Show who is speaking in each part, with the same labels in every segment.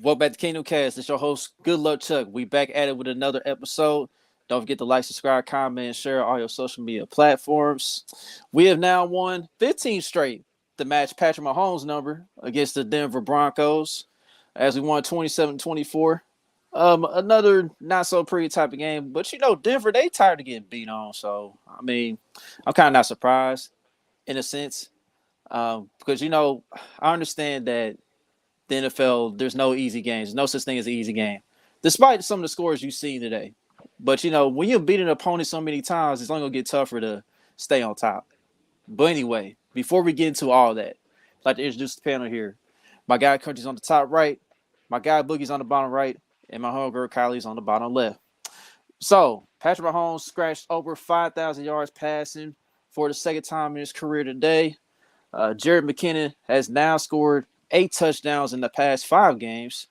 Speaker 1: Welcome back to Kingdom Kast. It's your host, Good Luck Chuck. We back at it with another episode. Don't forget to like, subscribe, comment, and share all your social media platforms. We have now won 15 straight to match Patrick Mahomes' number against the Denver Broncos as we won 27-24. Another not so pretty type of game, but Denver, they tired of getting beat on. So, I'm kind of not surprised in a sense because, I understand that the NFL, there's no easy games. There's no such thing as an easy game, despite some of the scores you've seen today. But, when you beat an opponent so many times, it's only going to get tougher to stay on top. But anyway, before we get into all that, I'd like to introduce the panel here. My guy Country's on the top right, my guy Boogie's on the bottom right, and my homegirl Kylie's on the bottom left. So, Patrick Mahomes scratched over 5,000 yards passing for the second time in his career today. Jerick McKinnon has now scored 8 touchdowns in the past 5 games.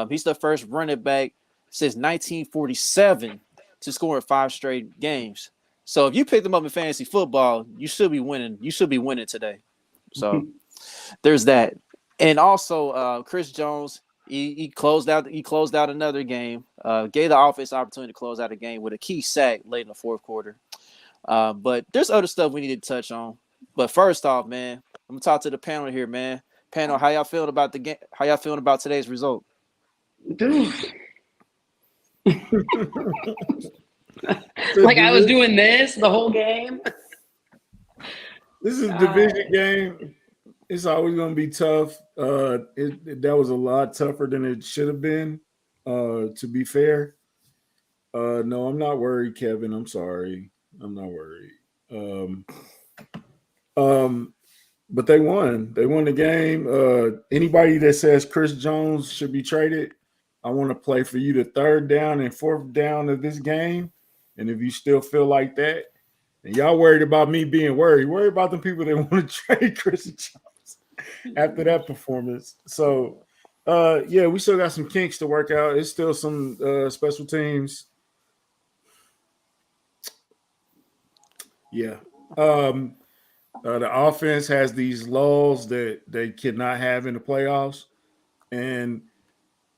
Speaker 1: He's the first running back since 1947 to score in 5 straight games. So if you picked him up in fantasy football, you should be winning. You should be winning today. So there's that. And also, Chris Jones, he closed out. He closed out another game. Gave the offense opportunity to close out a game with a key sack late in the fourth quarter. But there's other stuff we need to touch on. But first off, man, I'm gonna talk to the panel here, man. Panel, how y'all feeling about the game? How y'all feeling about today's result?
Speaker 2: Dude. Like I was doing this the whole game.
Speaker 3: This is a division game. It's always going to be tough. That was a lot tougher than it should have been, to be fair. No, I'm not worried, Kevin. I'm sorry. I'm not worried. But they won. They won the game. Anybody that says Chris Jones should be traded, I want to play for you the 3rd down and 4th down of this game. And if you still feel like that, and y'all worried about me being worry about the people that want to trade Chris Jones after that performance. So, we still got some kinks to work out. It's still some special teams. Yeah. The offense has these lulls that they cannot have in the playoffs. And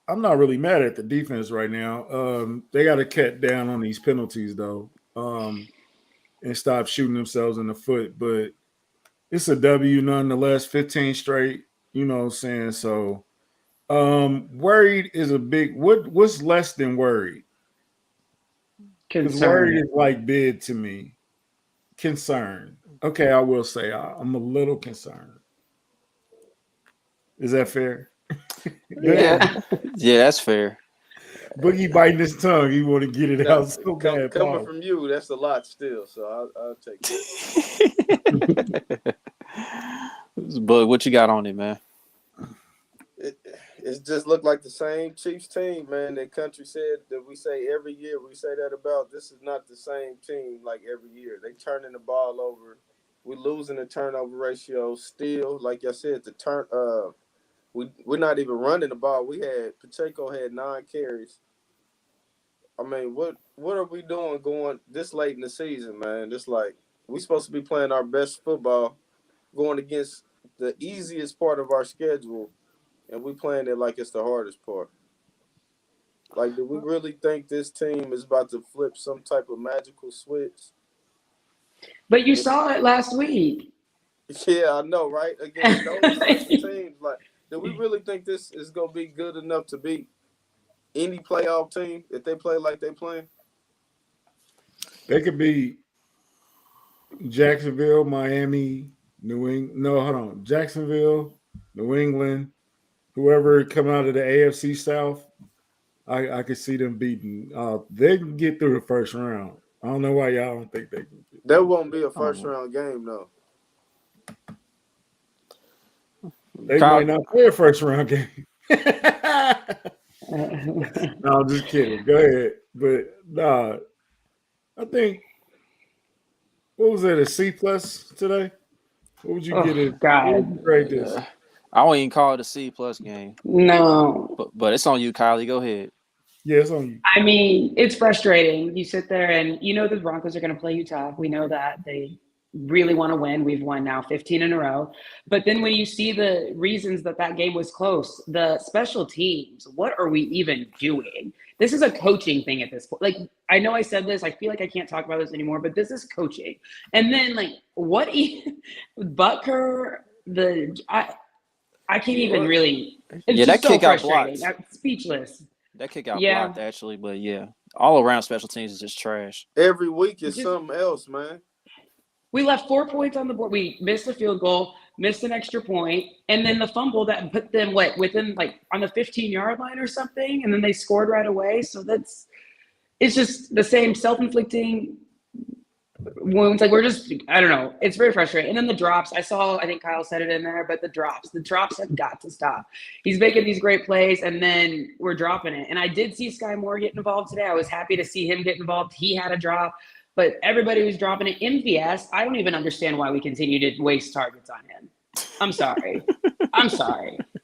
Speaker 3: I'm not really mad at the defense right now. They got to cut down on these penalties, though, and stop shooting themselves in the foot. But it's a W nonetheless, 15 straight, you know what I'm saying? So worried is a big – what's less than worried? Because worried is like big to me. Concerned. Okay, I will say I'm a little concerned. Is that fair?
Speaker 1: Yeah, that's fair.
Speaker 3: Boogie biting his tongue. He want to get it out so bad.
Speaker 4: Coming from you, that's a lot still. So I'll take it.
Speaker 1: But what you got on it, man?
Speaker 4: It just looked like the same Chiefs team, man. That Country said that we say every year. We say that about. This is not the same team like every year. They turning the ball over. We're losing the turnover ratio still. Like I said, we're not even running the ball. Pacheco had 9 carries. I mean, what are we doing going this late in the season, man? It's like we're supposed to be playing our best football, going against the easiest part of our schedule, and we playing it like it's the hardest part. Like, do we really think this team is about to flip some type of magical switch?
Speaker 2: But you saw it last week.
Speaker 4: Yeah, I know, right? Against those types of teams, like, do we really think this is gonna be good enough to beat any playoff team if they play like they playing?
Speaker 3: They could be Jacksonville, Miami, New England. No, hold on. Jacksonville, New England, whoever come out of the AFC South, I could see them beating. They can get through the first round. I don't know why y'all don't think they can.
Speaker 4: That won't be a first-round game, though.
Speaker 3: They might not play a first-round game. No, I'm just kidding. Go ahead. But, I think, what was it, a C+ today? What would you get it?
Speaker 2: God.
Speaker 3: Rate this?
Speaker 1: I won't even call it a C+ game.
Speaker 2: No.
Speaker 1: But it's on you, Kylie. Go ahead.
Speaker 3: Yeah, it's on you.
Speaker 2: I mean, it's frustrating. You sit there and you know the Broncos are going to play you tough. We know that. They really want to win. We've won now 15 in a row. But then when you see the reasons that game was close, the special teams, what are we even doing? This is a coaching thing at this point. Like, I know I said this, I feel like I can't talk about this anymore, but this is coaching. And then, like, Butker, I can't even really. It's just
Speaker 1: that
Speaker 2: so
Speaker 1: kick out
Speaker 2: frustrating.
Speaker 1: blocked.
Speaker 2: I'm speechless.
Speaker 1: That kick out
Speaker 2: Yeah.
Speaker 1: blocked, actually. But, yeah, all around special teams is just trash.
Speaker 4: Every week is something else, man.
Speaker 2: We left 4 points on the board. We missed a field goal, missed an extra point, and then the fumble that put them within like on the 15-yard line or something, and then they scored right away. So it's just the same self-inflicting wounds. Like, I don't know. It's very frustrating. And then the drops. I think Kyle said it in there, but the drops have got to stop. He's making these great plays, and then we're dropping it. And I did see Sky Moore get involved today. I was happy to see him get involved. He had a drop. But everybody was dropping it. MVS, I don't even understand why we continue to waste targets on him. I'm sorry.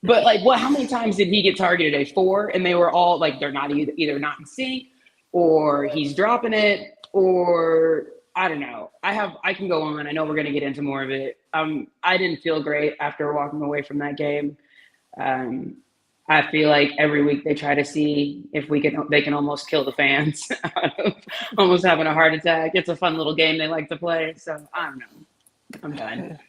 Speaker 2: But, like, how many times did he get targeted? 4, and they were all, like, they're not either not in sync, or he's dropping it, or I don't know. I can go on. I know we're going to get into more of it. I didn't feel great after walking away from that game. I feel like every week they try to see if they can almost kill the fans out of almost having a heart attack. It's a fun little game they like to play. So I don't know. I'm done.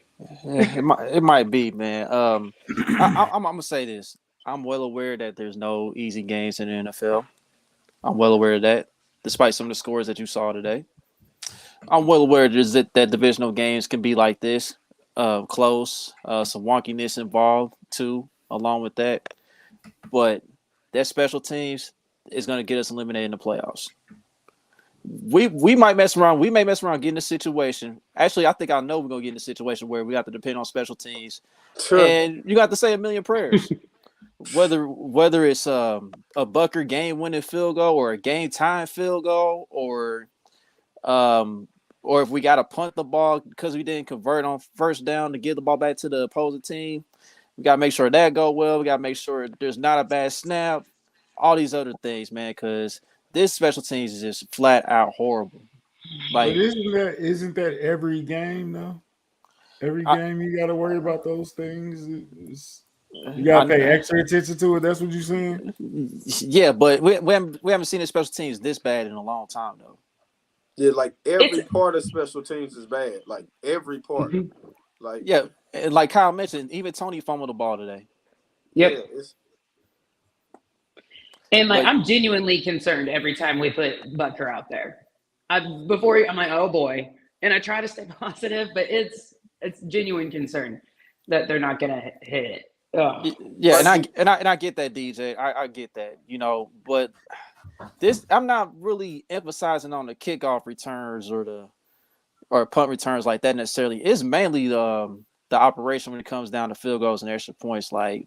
Speaker 1: Yeah, it might be, man. I'm gonna say this. I'm well aware that there's no easy games in the NFL. I'm well aware of that, despite some of the scores that you saw today. I'm well aware that divisional games can be like this, close, some wonkiness involved too, along with that. But that special teams is going to get us eliminated in the playoffs. We might mess around. We may mess around getting a situation. Actually, I think I know we're going to get in a situation where we have to depend on special teams.
Speaker 4: Sure.
Speaker 1: And you got to say a million prayers. whether it's a Bucker game-winning field goal or a game-time field goal or if we got to punt the ball because we didn't convert on first down to give the ball back to the opposing team. We got to make sure that go well. We got to make sure there's not a bad snap. All these other things, man, because this special teams is just flat out horrible. Like,
Speaker 3: but isn't that every game though? Every game you got to worry about those things. You got to pay extra attention to it. That's what you're saying?
Speaker 1: Yeah, but we haven't seen the special teams this bad in a long time, though.
Speaker 4: Yeah, like every part of special teams is bad. Like every part.
Speaker 2: Mm-hmm.
Speaker 4: Like,
Speaker 1: yeah, and like Kyle mentioned, even Tony fumbled the ball today.
Speaker 2: Yep.
Speaker 4: Yeah,
Speaker 2: and like, I'm genuinely concerned every time we put Butker out there. I'm like, oh boy, and I try to stay positive, but it's genuine concern that they're not gonna hit it. Ugh.
Speaker 1: Yeah, and I get that, DJ. I get that, but I'm not really emphasizing on the kickoff returns or punt returns like that necessarily. It's mainly the operation when it comes down to field goals and extra points. Like,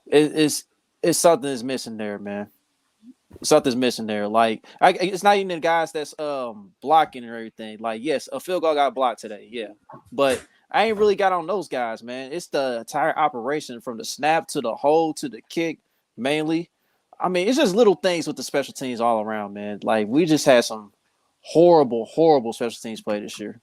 Speaker 1: it's something that's missing there, man. Something's missing there. Like, it's not even the guys that's blocking and everything. Like, yes, a field goal got blocked today, yeah, but I ain't really got on those guys, man. It's the entire operation from the snap to the hold to the kick, mainly. I mean, it's just little things with the special teams all around, man. Like, we just had some horrible, horrible special teams play this year.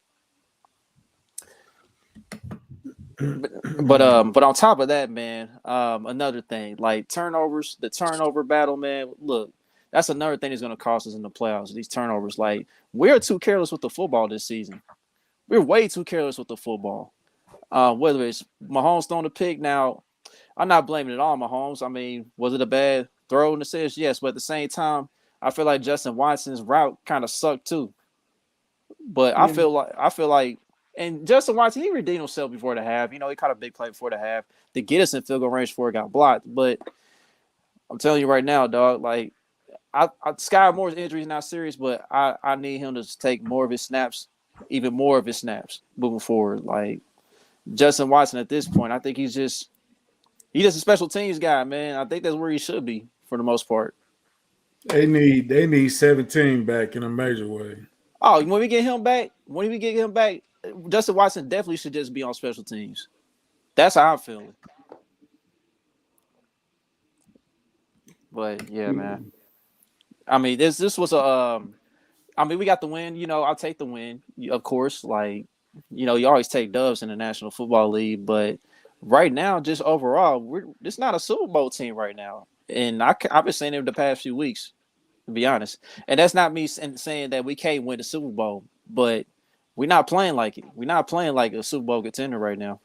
Speaker 1: But on top of that, man, another thing, like turnovers, the turnover battle, man. Look, that's another thing that's going to cost us in the playoffs. These turnovers, like, we're too careless with the football this season. We're way too careless with the football. Whether it's Mahomes throwing a pick, now I'm not blaming it all Mahomes. I mean, was it a bad throw in the sense? Yes, but at the same time, I feel like Justin Watson's route kind of sucked too. But I feel like, and Justin Watson, he redeemed himself before the half. He caught a big play before the half to get us in field goal range before it got blocked. But I'm telling you right now, dog, like, Sky Moore's injury is not serious, but I need him to take more of his snaps, even more of his snaps moving forward. Like, Justin Watson at this point, I think he's just a special teams guy, man. I think that's where he should be for the most part.
Speaker 3: They need 17 back in a major way.
Speaker 1: Oh, when we get him back, Justin Watson definitely should just be on special teams. That's how I'm feeling. But yeah, man. I mean, this was a. I mean, we got the win. I'll take the win, of course. Like, you always take dubs in the National Football League, but right now, just overall, it's not a Super Bowl team right now. And I've been saying it the past few weeks, to be honest. And that's not me saying that we can't win the Super Bowl, but we're not playing like it. We're not playing like a Super Bowl contender right now.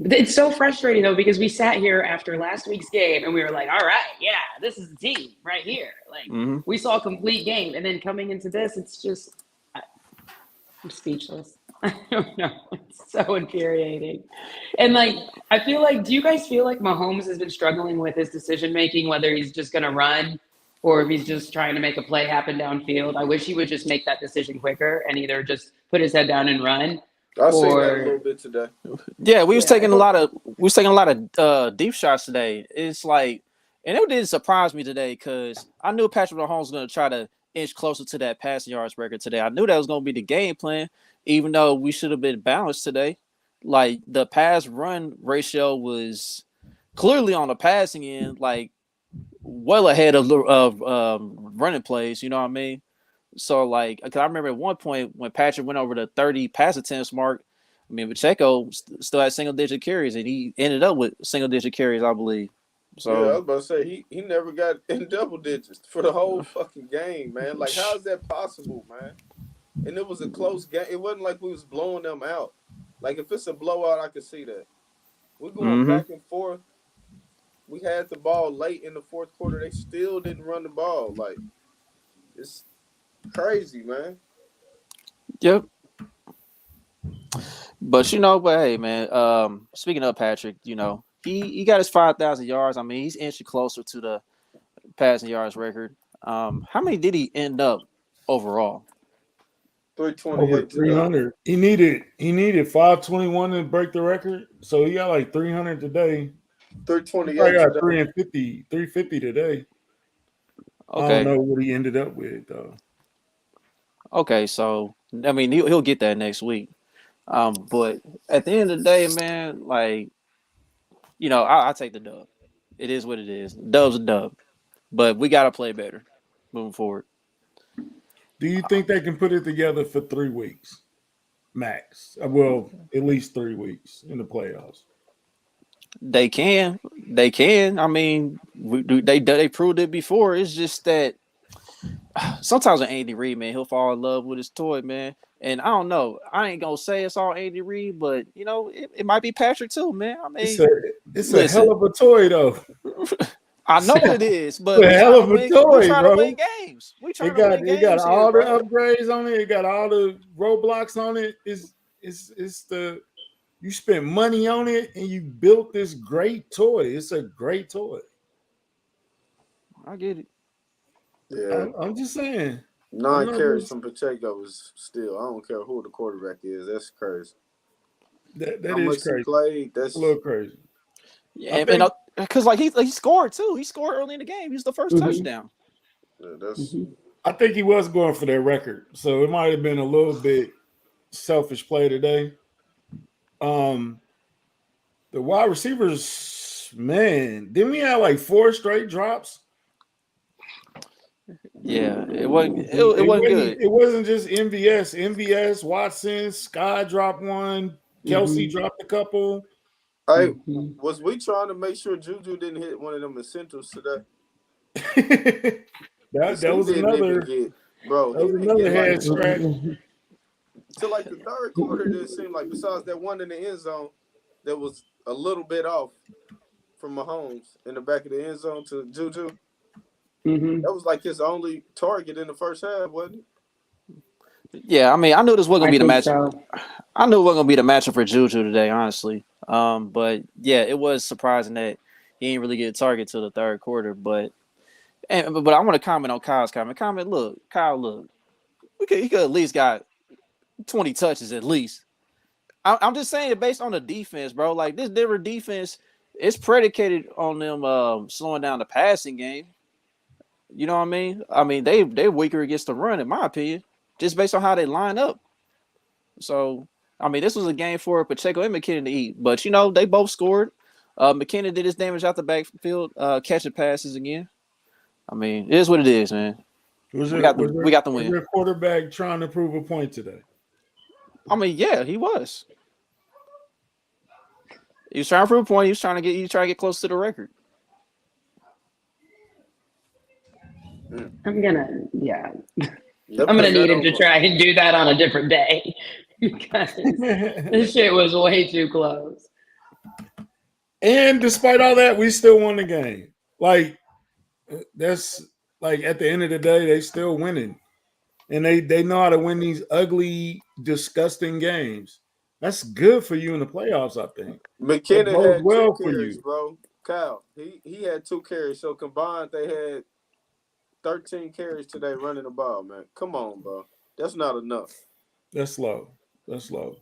Speaker 2: It's so frustrating though, because we sat here after last week's game and we were like, all right, yeah, this is the team right here. Like we saw a complete game, and then coming into this, it's just I'm speechless. I don't know. It's so infuriating. And like, I feel like, do you guys feel like Mahomes has been struggling with his decision making, whether he's just going to run or if he's just trying to make a play happen downfield? I wish he would just make that decision quicker and either just put his head down and run.
Speaker 4: I seen that a little bit today.
Speaker 1: Yeah, we was taking a lot of deep shots today. It's like, and it didn't surprise me today because I knew Patrick Mahomes was going to try to inch closer to that passing yards record today. I knew that was going to be the game plan, even though we should have been balanced today. Like the pass run ratio was clearly on the passing end, like well ahead of running plays. You know what I mean? So, like, because I remember at one point when Patrick went over the 30 pass attempts mark, I mean, Pacheco still had single-digit carries, and he ended up with single-digit carries, I believe. So
Speaker 4: yeah, I was about to say, he never got in double digits for the whole fucking game, man. Like, how is that possible, man? And it was a close game. It wasn't like we was blowing them out. Like, if it's a blowout, I could see that. We're going back and forth. We had the ball late in the fourth quarter. They still didn't run the ball. Like, it's crazy, man.
Speaker 1: Yep. But hey, man. Speaking of Patrick, he got his 5,000 yards. I mean, he's inching closer to the passing yards record. How many did he end up overall?
Speaker 4: 328.
Speaker 3: Over 300. He needed 521 to break the record, so he got like 300 today.
Speaker 4: 328.
Speaker 3: I got 350 today.
Speaker 1: Okay.
Speaker 3: I don't know what he ended up with though.
Speaker 1: Okay, so I mean he'll get that next week. But at the end of the day, man, like I'll take the dub. It is what it is. Dub's a dub, but we gotta play better moving forward.
Speaker 3: Do you think they can put it together for 3 weeks, max? Well, at least 3 weeks in the playoffs.
Speaker 1: They can. I mean, they proved it before. It's just that sometimes with Andy Reid, man, he'll fall in love with his toy, man. And I don't know. I ain't gonna say it's all Andy Reid, but it might be Patrick too, man. I mean,
Speaker 3: it's a hell of a toy, though.
Speaker 1: I know it is, but
Speaker 3: it's a hell of a toy,
Speaker 1: we trying
Speaker 3: bro.
Speaker 1: to win games.
Speaker 3: It got all the upgrades on it. It got all the roadblocks on it. You spent money on it and you built this great toy. It's a great toy.
Speaker 1: I get it.
Speaker 4: Yeah,
Speaker 3: I'm just saying.
Speaker 4: 9 carries from Pacheco is still. I don't care who the quarterback is. That's crazy.
Speaker 3: That
Speaker 4: How
Speaker 3: is
Speaker 4: much
Speaker 3: crazy.
Speaker 4: he played, that's
Speaker 3: a little crazy.
Speaker 1: Yeah, because like he scored too. He scored early in the game. He was the first touchdown.
Speaker 4: Yeah,
Speaker 3: I think he was going for that record, so it might have been a little bit selfish play today. The wide receivers, man, didn't we have like 4 straight drops?
Speaker 1: Yeah, it wasn't good.
Speaker 3: It wasn't just MVS, Watson, Sky dropped one, Kelsey dropped a couple.
Speaker 4: Hey, was we trying to make sure Juju didn't hit one of them incentives today?
Speaker 3: that was another head scratch.
Speaker 4: To like the third quarter, it seemed like besides that one in the end zone that was a little bit off from Mahomes in the back of the end zone to Juju. That was like his only target in the first half, wasn't it?
Speaker 1: Yeah, I mean, I knew this wasn't gonna be the matchup. I knew it wasn't gonna be the matchup for Juju today, honestly. But yeah, it was surprising that he didn't really get a target till the third quarter. But I want to comment on Kyle's comment. Kyle, he could at least got 20 touches at least. I'm just saying, based on the defense, bro. Like this Denver defense, it's predicated on them slowing down the passing game. You know what I mean? I mean, they're weaker against the run, in my opinion, just based on how they line up. So, I mean, this was a game for Pacheco and McKinnon to eat. But, they both scored. McKinnon did his damage out the backfield, catching passes again. I mean, it is what it is, man. We got the win.
Speaker 3: Was your quarterback trying to prove a point today?
Speaker 1: I mean, yeah, he was. He was trying for a point. He was trying to get close to the record.
Speaker 2: I'm
Speaker 4: They'll
Speaker 2: I'm gonna
Speaker 4: put
Speaker 2: need
Speaker 4: that
Speaker 2: him to
Speaker 4: over.
Speaker 2: try and do that on a different day because this shit was way too close.
Speaker 3: And despite all that, we still won the game. Like that's like at the end of the day, they still winning, and they know how to win these ugly, disgusting games. That's good for you in the playoffs, I think. That
Speaker 4: McKinnon
Speaker 3: bodes
Speaker 4: had 2
Speaker 3: well for
Speaker 4: carries,
Speaker 3: you.
Speaker 4: bro. Kyle, he had 2 carries. So combined, they had 13 carries today running the ball, man. Come on, bro. That's not enough.
Speaker 3: That's low. That's low.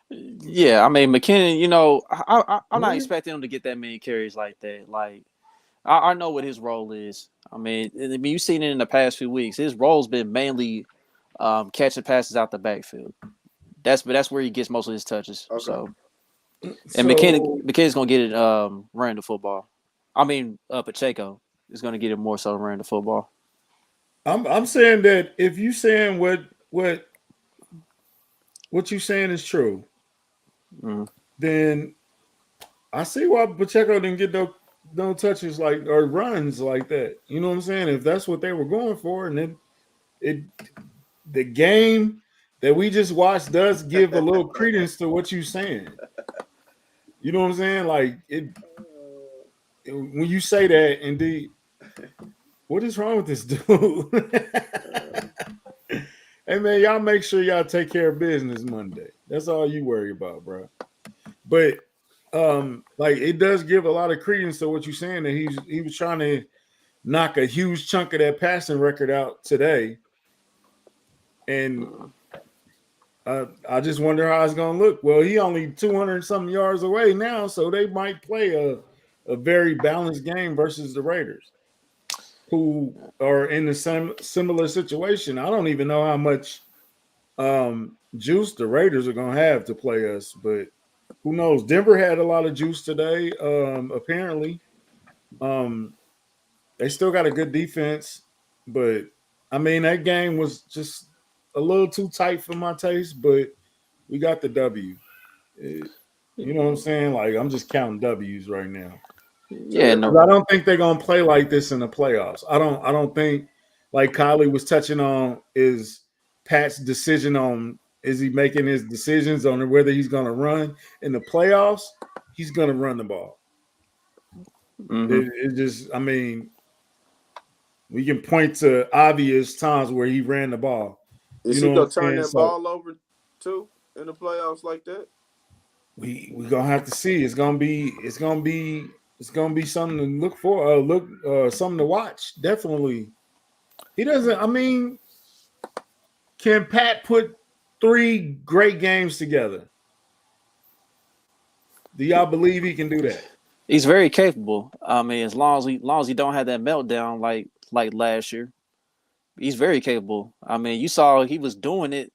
Speaker 1: Yeah, I mean, McKinnon. I'm not expecting him to get that many carries like that. Like, I know what his role is. I mean, you've seen it in the past few weeks. His role's been mainly catching passes out the backfield. That's where he gets most of his touches.
Speaker 4: Okay.
Speaker 1: So, and
Speaker 3: So
Speaker 1: McKinnon's gonna get it running the football. I mean, Pacheco is gonna get it more so running the football.
Speaker 3: I'm saying that if you saying what you saying is true, then I see why Pacheco didn't get no touches like or runs like that. You know what I'm saying? If that's what they were going for, and then the game that we just watched does give a little credence to what you're saying. You know what I'm saying? Like when you say that, indeed, what is wrong with this dude? Hey man, y'all make sure y'all take care of business Monday. That's all you worry about, bro. But like it does give a lot of credence to what you're saying that he was trying to knock a huge chunk of that passing record out today. And I just wonder how it's gonna look. Well, he only 200 something yards away now, so they might play a very balanced game versus the Raiders, who are in the same similar situation. I don't even know how much juice the Raiders are gonna have to play us, but who knows? Denver had a lot of juice today. Apparently, they still got a good defense, but I mean that game was just a little too tight for my taste. But we got the W. You know what I'm saying? Like I'm just counting W's right now.
Speaker 1: Yeah,
Speaker 3: I don't think they're gonna play like this in the playoffs. I don't think like Kylie was touching on is Pat's decision on is he making his decisions on whether he's gonna run in the playoffs? He's gonna run the ball. It just I mean we can point to obvious times where he ran the ball.
Speaker 4: Is
Speaker 3: You know
Speaker 4: he
Speaker 3: what
Speaker 4: gonna
Speaker 3: I'm
Speaker 4: turn
Speaker 3: saying?
Speaker 4: that
Speaker 3: So
Speaker 4: ball over too in the playoffs like that?
Speaker 3: we gonna have to see. It's gonna be something to look for. Something to watch. Definitely. He doesn't. I mean, can Pat put 3 great games together? Do y'all believe he can do that?
Speaker 1: he's very capable. I mean, as long as he don't have that meltdown like last year, he's very capable. I mean, you saw he was doing it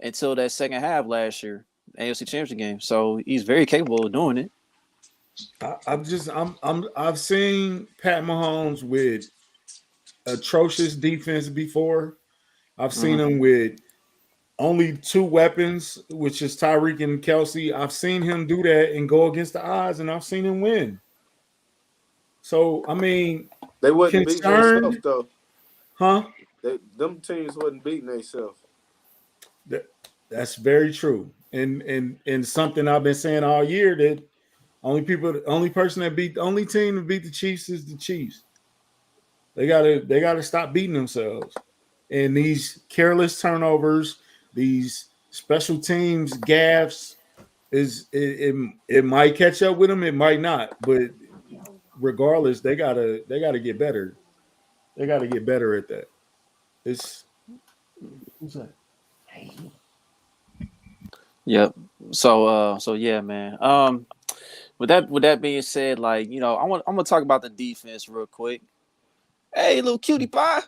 Speaker 1: until that second half last year, AFC Championship game. So he's very capable of doing it.
Speaker 3: I've seen Pat Mahomes with atrocious defense before. I've seen him with only 2 weapons, which is Tyreek and Kelsey. I've seen him do that and go against the odds, and I've seen him win. So I mean,
Speaker 4: They wasn't beating themselves
Speaker 3: concerned,
Speaker 4: though.
Speaker 3: huh?
Speaker 4: Them teams wasn't beating themselves.
Speaker 3: That's very true, and something I've been saying all year that only team that beat the Chiefs is the Chiefs. They gotta stop beating themselves, and these careless turnovers, these special teams gaffes, it might catch up with them, it might not, but regardless, they gotta get better. They gotta get better at that. It's who's that?
Speaker 1: Yep. So yeah, man. With that being said, like I'm gonna talk about the defense real quick. Hey, little cutie pie.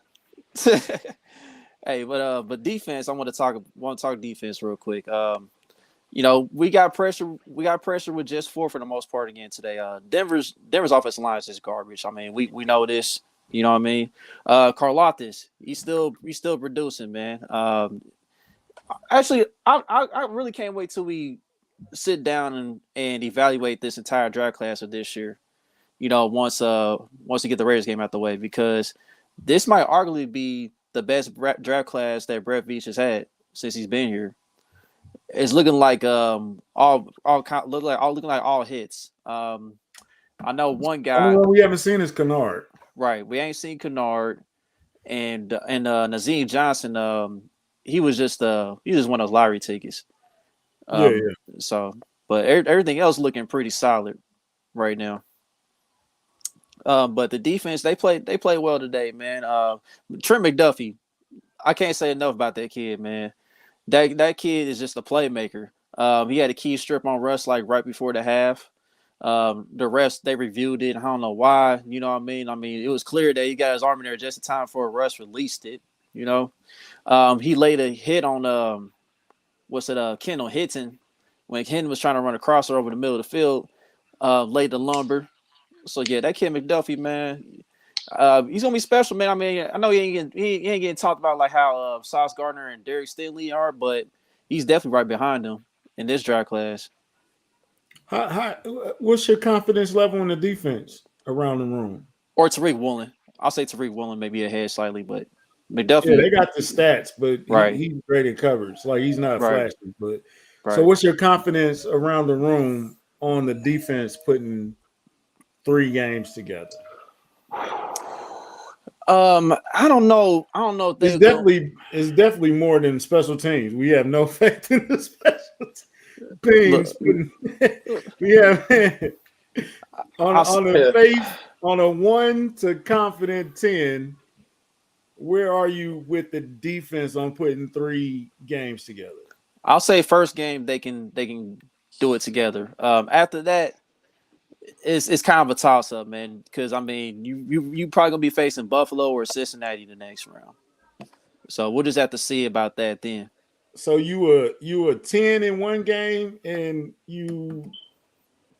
Speaker 1: Hey, but defense. I want to talk defense real quick. We got pressure. We got pressure with just 4 for the most part again today. Denver's offensive line is just garbage. I mean, we know this. You know what I mean? Karlaftis, he's still producing, man. Actually, I really can't wait till we sit down and evaluate this entire draft class of this year. Once we get the Raiders game out the way, because this might arguably be the best draft class that Brett Veach has had since he's been here. It's looking like looking like all hits. I know one guy.
Speaker 3: Only one we haven't seen is Kennard.
Speaker 1: Right, we ain't seen Kennard and Nazim Johnson. He was just one of those lottery tickets.
Speaker 3: Yeah.
Speaker 1: So, but everything else looking pretty solid right now. But the defense, they played well today, man. Trent McDuffie, I can't say enough about that kid, man. That kid is just a playmaker. He had a key strip on Russ like right before the half. The rest they reviewed it. I don't know why. You know what I mean? I mean, it was clear that he got his arm in there just in time for Russ released it. You know, he laid a hit on Kendall Hinton when Hinton was trying to run a crosser over the middle of the field. Laid the lumber. So yeah, that kid McDuffie, man, he's gonna be special, man. I mean, I know he ain't getting talked about like how Sauce Gardner and Derek Stingley are, but he's definitely right behind them in this draft class.
Speaker 3: What's your confidence level in the defense around the room?
Speaker 1: Or Tariq Woolen. I'll say Tariq Woolen maybe ahead slightly, but McDuffie.
Speaker 3: Yeah, they got the stats, but
Speaker 1: right.
Speaker 3: he's great in coverage. Like he's not
Speaker 1: right.
Speaker 3: flashy, but
Speaker 1: right.
Speaker 3: So what's your confidence around the room on the defense putting 3 games together?
Speaker 1: I don't know.
Speaker 3: It's definitely more than special teams. We have no faith in the special teams. We have on a 1 to confident 10. Where are you with the defense on putting 3 games together?
Speaker 1: I'll say first game they can do it together. After that, it's kind of a toss up, man. Because I mean, you probably gonna be facing Buffalo or Cincinnati the next round. So we'll just have to see about that then.
Speaker 3: So you were 10 in one game and you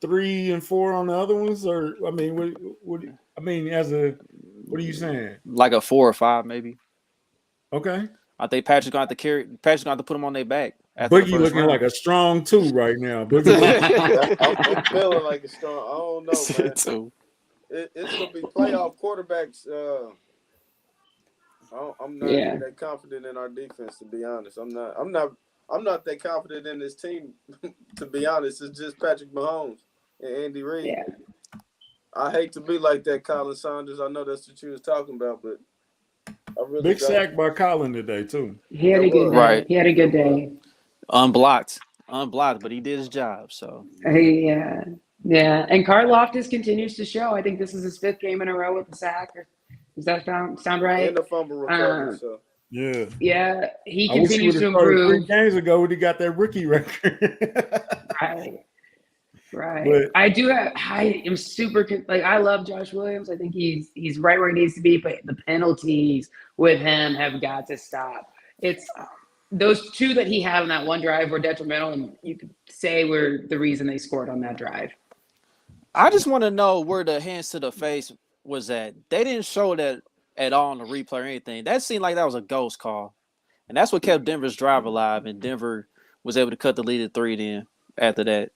Speaker 3: 3 and 4 on the other ones, or I mean, what are you saying?
Speaker 1: Like a 4 or 5, maybe.
Speaker 3: Okay.
Speaker 1: I think Patrick's gonna have to put them on their back.
Speaker 3: Boogie looking round. Like a strong 2 right now.
Speaker 4: I'm feeling like a strong. I don't know, man. It's gonna be playoff quarterbacks. I'm not that confident in our defense, to be honest. I'm not that confident in this team, to be honest. It's just Patrick Mahomes and Andy Reid.
Speaker 2: Yeah.
Speaker 4: I hate to be like that, Colin Saunders. I know that's what you was talking about, but I really
Speaker 3: big sack by Colin today too.
Speaker 2: He had a good day.
Speaker 1: Right.
Speaker 2: He had a good day.
Speaker 1: Unblocked, but he did his job. So
Speaker 2: yeah. And Karlaftis continues to show. I think this is his 5th game in a row with the sack. Does that sound right?
Speaker 4: And the fumble recovery. So
Speaker 2: yeah, he continues to improve.
Speaker 3: 3 games ago when he got that rookie record.
Speaker 2: Right.
Speaker 3: But
Speaker 2: I am super I love Josh Williams. I think he's right where he needs to be, but the penalties with him have got to stop. It's those 2 that he had on that one drive were detrimental, and you could say were the reason they scored on that drive.
Speaker 1: I just want to know where the hands to the face was at. They didn't show that at all on the replay or anything. That seemed like that was a ghost call, and that's what kept Denver's drive alive. And Denver was able to cut the lead at 3 then after that.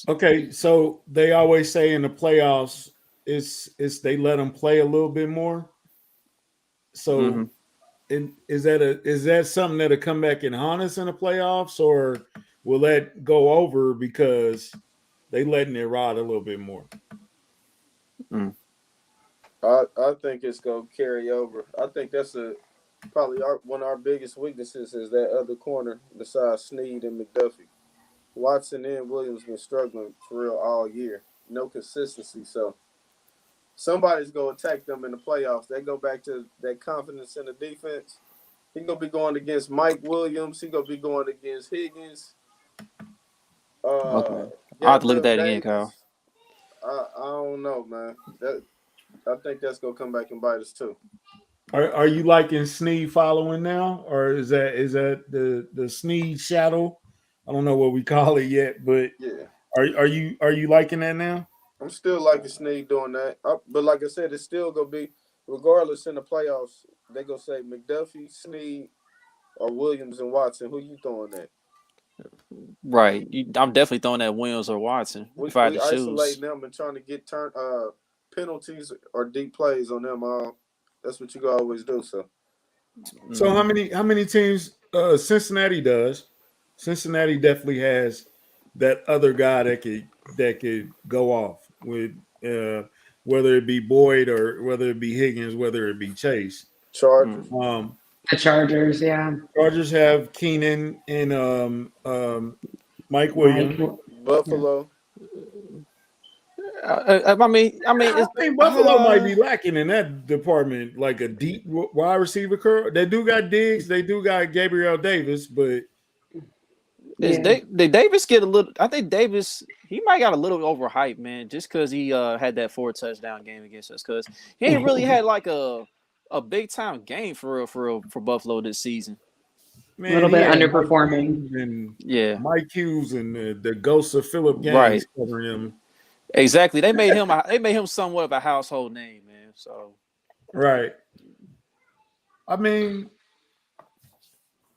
Speaker 3: Okay, so they always say in the playoffs, it's they let them play a little bit more. So, is that something that'll come back and haunt us in the playoffs, or will that go over because they letting it ride a little bit more?
Speaker 4: I think it's gonna carry over. I think that's probably one of our biggest weaknesses is that other corner besides Snead and McDuffie. Watson and Williams been struggling for real all year. No consistency. So somebody's going to attack them in the playoffs. They go back to that confidence in the defense. He's going to be going against Mike Williams. He's going to be going against Higgins.
Speaker 1: Okay. I'll have to look at that again, Kyle.
Speaker 4: I don't know, man. I think that's going to come back and bite us too.
Speaker 3: Are you liking Snead following now? Or is that the Snead shadow? I don't know what we call it yet, but
Speaker 4: yeah.
Speaker 3: Are you liking that now?
Speaker 4: I'm still liking Snead doing that. But like I said, it's still going to be, regardless in the playoffs, they're going to say McDuffie, Snead, or Williams and Watson? Who you throwing at?
Speaker 1: Right. I'm definitely throwing at Williams or Watson if I had
Speaker 4: We
Speaker 1: to choose.
Speaker 4: isolating them and trying to get penalties or deep plays on them. That's what you always do. So
Speaker 3: So how many teams Cincinnati does? Cincinnati definitely has that other guy that could go off with whether it be Boyd or whether it be Higgins, whether it be Chase.
Speaker 4: Chargers,
Speaker 2: The Chargers, yeah.
Speaker 3: Chargers have Keenan and Mike Williams.
Speaker 4: Buffalo.
Speaker 1: I mean,
Speaker 3: I
Speaker 1: it's,
Speaker 3: think Buffalo might be lacking in that department, like a deep wide receiver curve. They do got Diggs, they do got Gabriel Davis, but
Speaker 1: did Davis get a little? I think Davis he might got a little overhyped, man, just because he had that 4 touchdown game against us. Because he ain't really had like a big time game for Buffalo this season.
Speaker 3: man,
Speaker 2: A little bit
Speaker 3: he had
Speaker 2: underperforming.
Speaker 3: and Mike Hughes and the ghosts of Philip Gaines covering him.
Speaker 1: Exactly. They made him somewhat of a household name, man. So
Speaker 3: right. I mean,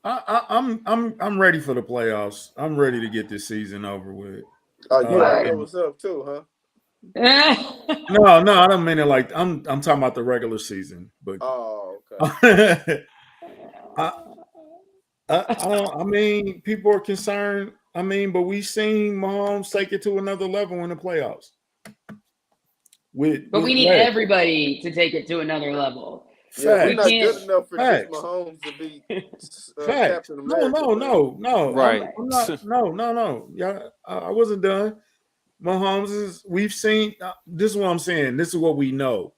Speaker 3: I'm ready for the playoffs. I'm ready to get this season over with.
Speaker 4: Oh, you know what's up too, huh?
Speaker 3: No, I don't mean it like I'm talking about the regular season, but
Speaker 4: okay.
Speaker 3: I mean, people are concerned. I mean, but we've seen Mahomes take it to another level in the playoffs.
Speaker 2: But we need everybody to take it to another level.
Speaker 4: Yeah, we're not good enough for just Mahomes to be Captain America.
Speaker 3: No.
Speaker 1: Right.
Speaker 3: I'm not, no. Yeah, I wasn't done. Mahomes we've seen, this is what I'm saying. This is what we know.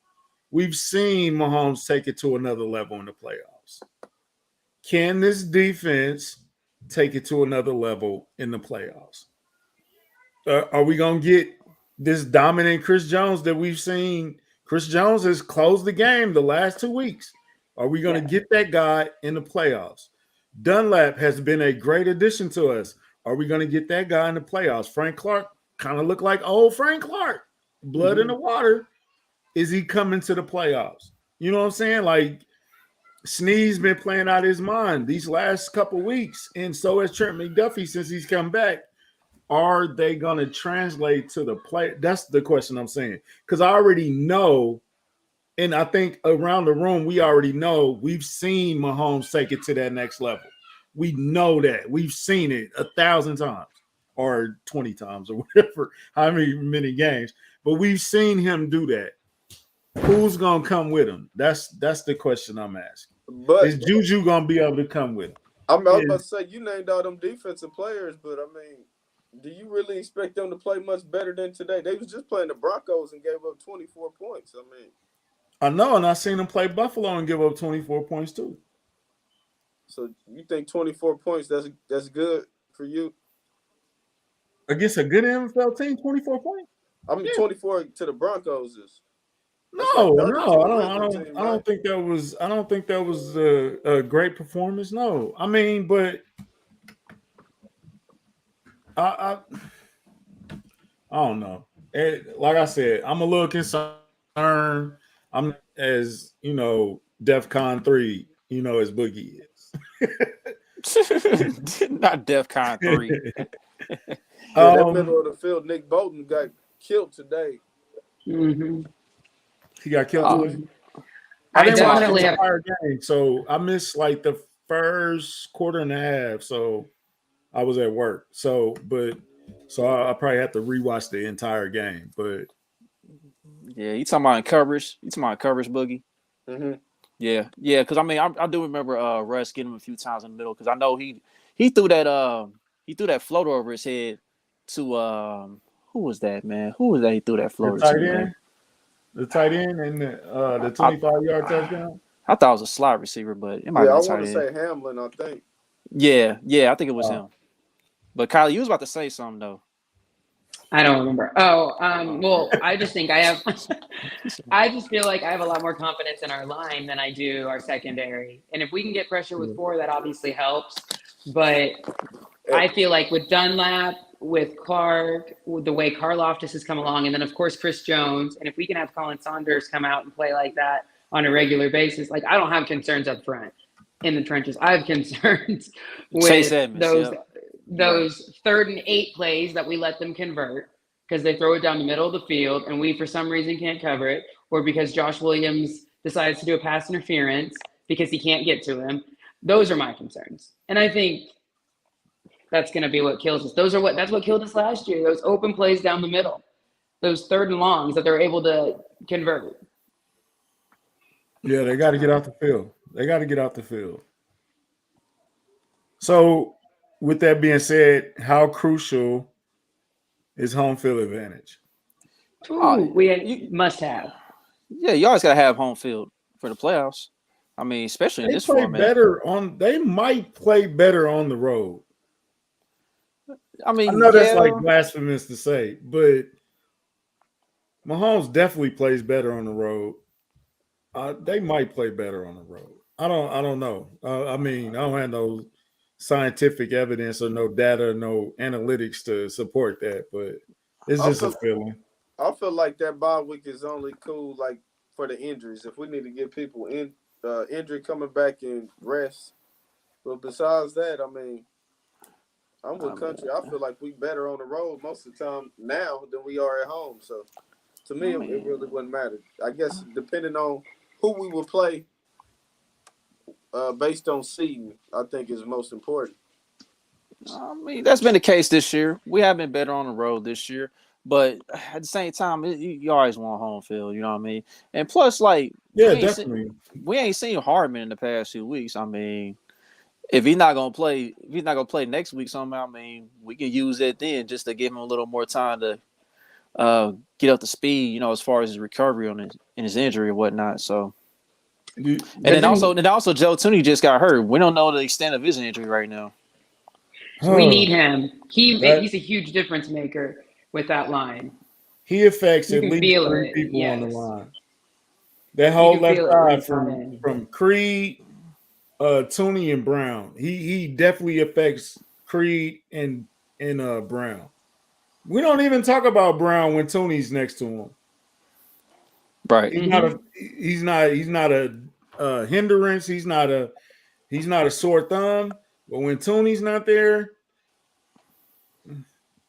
Speaker 3: We've seen Mahomes take it to another level in the playoffs. Can this defense take it to another level in the playoffs? Are we going to get this dominant Chris Jones that we've seen? Chris Jones has closed the game the last 2 weeks. Are we going to get that guy in the playoffs? Dunlap has been a great addition to us. Are we going to get that guy in the playoffs? Frank Clark kind of looked like old Frank Clark. Blood in the water. Is he coming to the playoffs? You know what I'm saying? Like, Snead's been playing out his mind these last couple weeks, and so has Trent McDuffie since he's come back. Are they going to translate to the play? That's the question I'm saying. Because I already know, and I think around the room, we already know we've seen Mahomes take it to that next level. We know that. We've seen it 1,000 times or 20 times or whatever, how many games. But we've seen him do that. Who's going to come with him? That's the question I'm asking. But is Juju going to be able to come with him?
Speaker 4: I was about to say, you named all them defensive players, but I mean, do you really expect them to play much better than today? They was just playing the Broncos and gave up 24 points. I mean,
Speaker 3: I know, and I seen them play Buffalo and give up 24 points too.
Speaker 4: So you think 24 points, that's good for you?
Speaker 3: Against a good NFL team, 24 points?
Speaker 4: I mean, 24 to the Broncos is.
Speaker 3: No, I don't think that was a great performance. No, I mean, but I don't know. Like I said, I'm a little concerned. I'm as DEFCON 3, as Boogie is.
Speaker 1: Not DEFCON 3.
Speaker 4: That middle of the field, Nick Bolton got killed today.
Speaker 2: Mm-hmm.
Speaker 3: He got killed today. I didn't watch the entire game, so I missed like the first quarter and a half. So I was at work. So I probably have to rewatch the entire game. But
Speaker 1: yeah, you talking about coverage? You talking about coverage, Boogie?
Speaker 4: Mm-hmm.
Speaker 1: Yeah. Because I mean, I do remember Russ getting him a few times in the middle because I know he threw that floater over his head to who was that, man? Who was that? He threw that floater to, man?
Speaker 3: The tight end and the 25-yard touchdown.
Speaker 1: I thought it was a slot receiver, but it might be
Speaker 4: I
Speaker 1: tight
Speaker 4: want to
Speaker 1: end.
Speaker 4: say Hamlin, I think.
Speaker 1: Yeah, I think it was him. But Kylie, you was about to say something though.
Speaker 2: I don't remember. Well, I just think I just feel like I have a lot more confidence in our line than I do our secondary. And if we can get pressure with 4, that obviously helps. But I feel like with Dunlap, with Clark, with the way Karlaftis has come along, and then of course Chris Jones, and if we can have Colin Saunders come out and play like that on a regular basis, like I don't have concerns up front. in the trenches. I have concerns
Speaker 1: Chase
Speaker 2: with
Speaker 1: Edmonds,
Speaker 2: those 3rd and 8 plays that we let them convert because they throw it down the middle of the field and we for some reason can't cover it, or because Josh Williams decides to do a pass interference because he can't get to him. Those are my concerns. And I think that's going to be what kills us. That's what killed us last year. Those open plays down the middle, those 3rd and longs that they're able to convert.
Speaker 3: Yeah, they got to get out the field. So, with that being said, how crucial is home field advantage?
Speaker 2: Ooh, must have.
Speaker 1: Yeah, you always gotta have home field for the playoffs. I mean, especially in this format.
Speaker 3: They might play better on the road.
Speaker 1: I mean,
Speaker 3: I know that's like blasphemous to say, but Mahomes definitely plays better on the road. They might play better on the road. I don't know. I mean, I don't have no scientific evidence or no data, no analytics to support that, but it's just a feeling.
Speaker 4: I feel like that bye week is only cool like for the injuries. If we need to get people in injury coming back and rest. But besides that, I mean, I'm with country. I feel like we better on the road most of the time now than we are at home. So to me, it really wouldn't matter. I guess depending on who we will play based on seeding, I think is most important.
Speaker 1: I mean, that's been the case this year. We have been better on the road this year, but at the same time, you always want home field. You know what I mean? And plus, like,
Speaker 3: definitely,
Speaker 1: we ain't seen Hardman in the past 2 weeks. I mean, if he's not gonna play next week somehow, I mean, we can use it then just to give him a little more time to get up to speed. You know, as far as his recovery in his injury or whatnot. So. And then also Joe Tooney just got hurt. We don't know the extent of his injury right now.
Speaker 2: So we need him. He's a huge difference maker with that line.
Speaker 3: He affects at least 3 people on the line. That whole left side from Creed, Tooney, and Brown. He definitely affects Creed and Brown. We don't even talk about Brown when Tooney's next to him.
Speaker 1: Right.
Speaker 3: He's not a hindrance. He's not a sore thumb. But when Tooney's not there,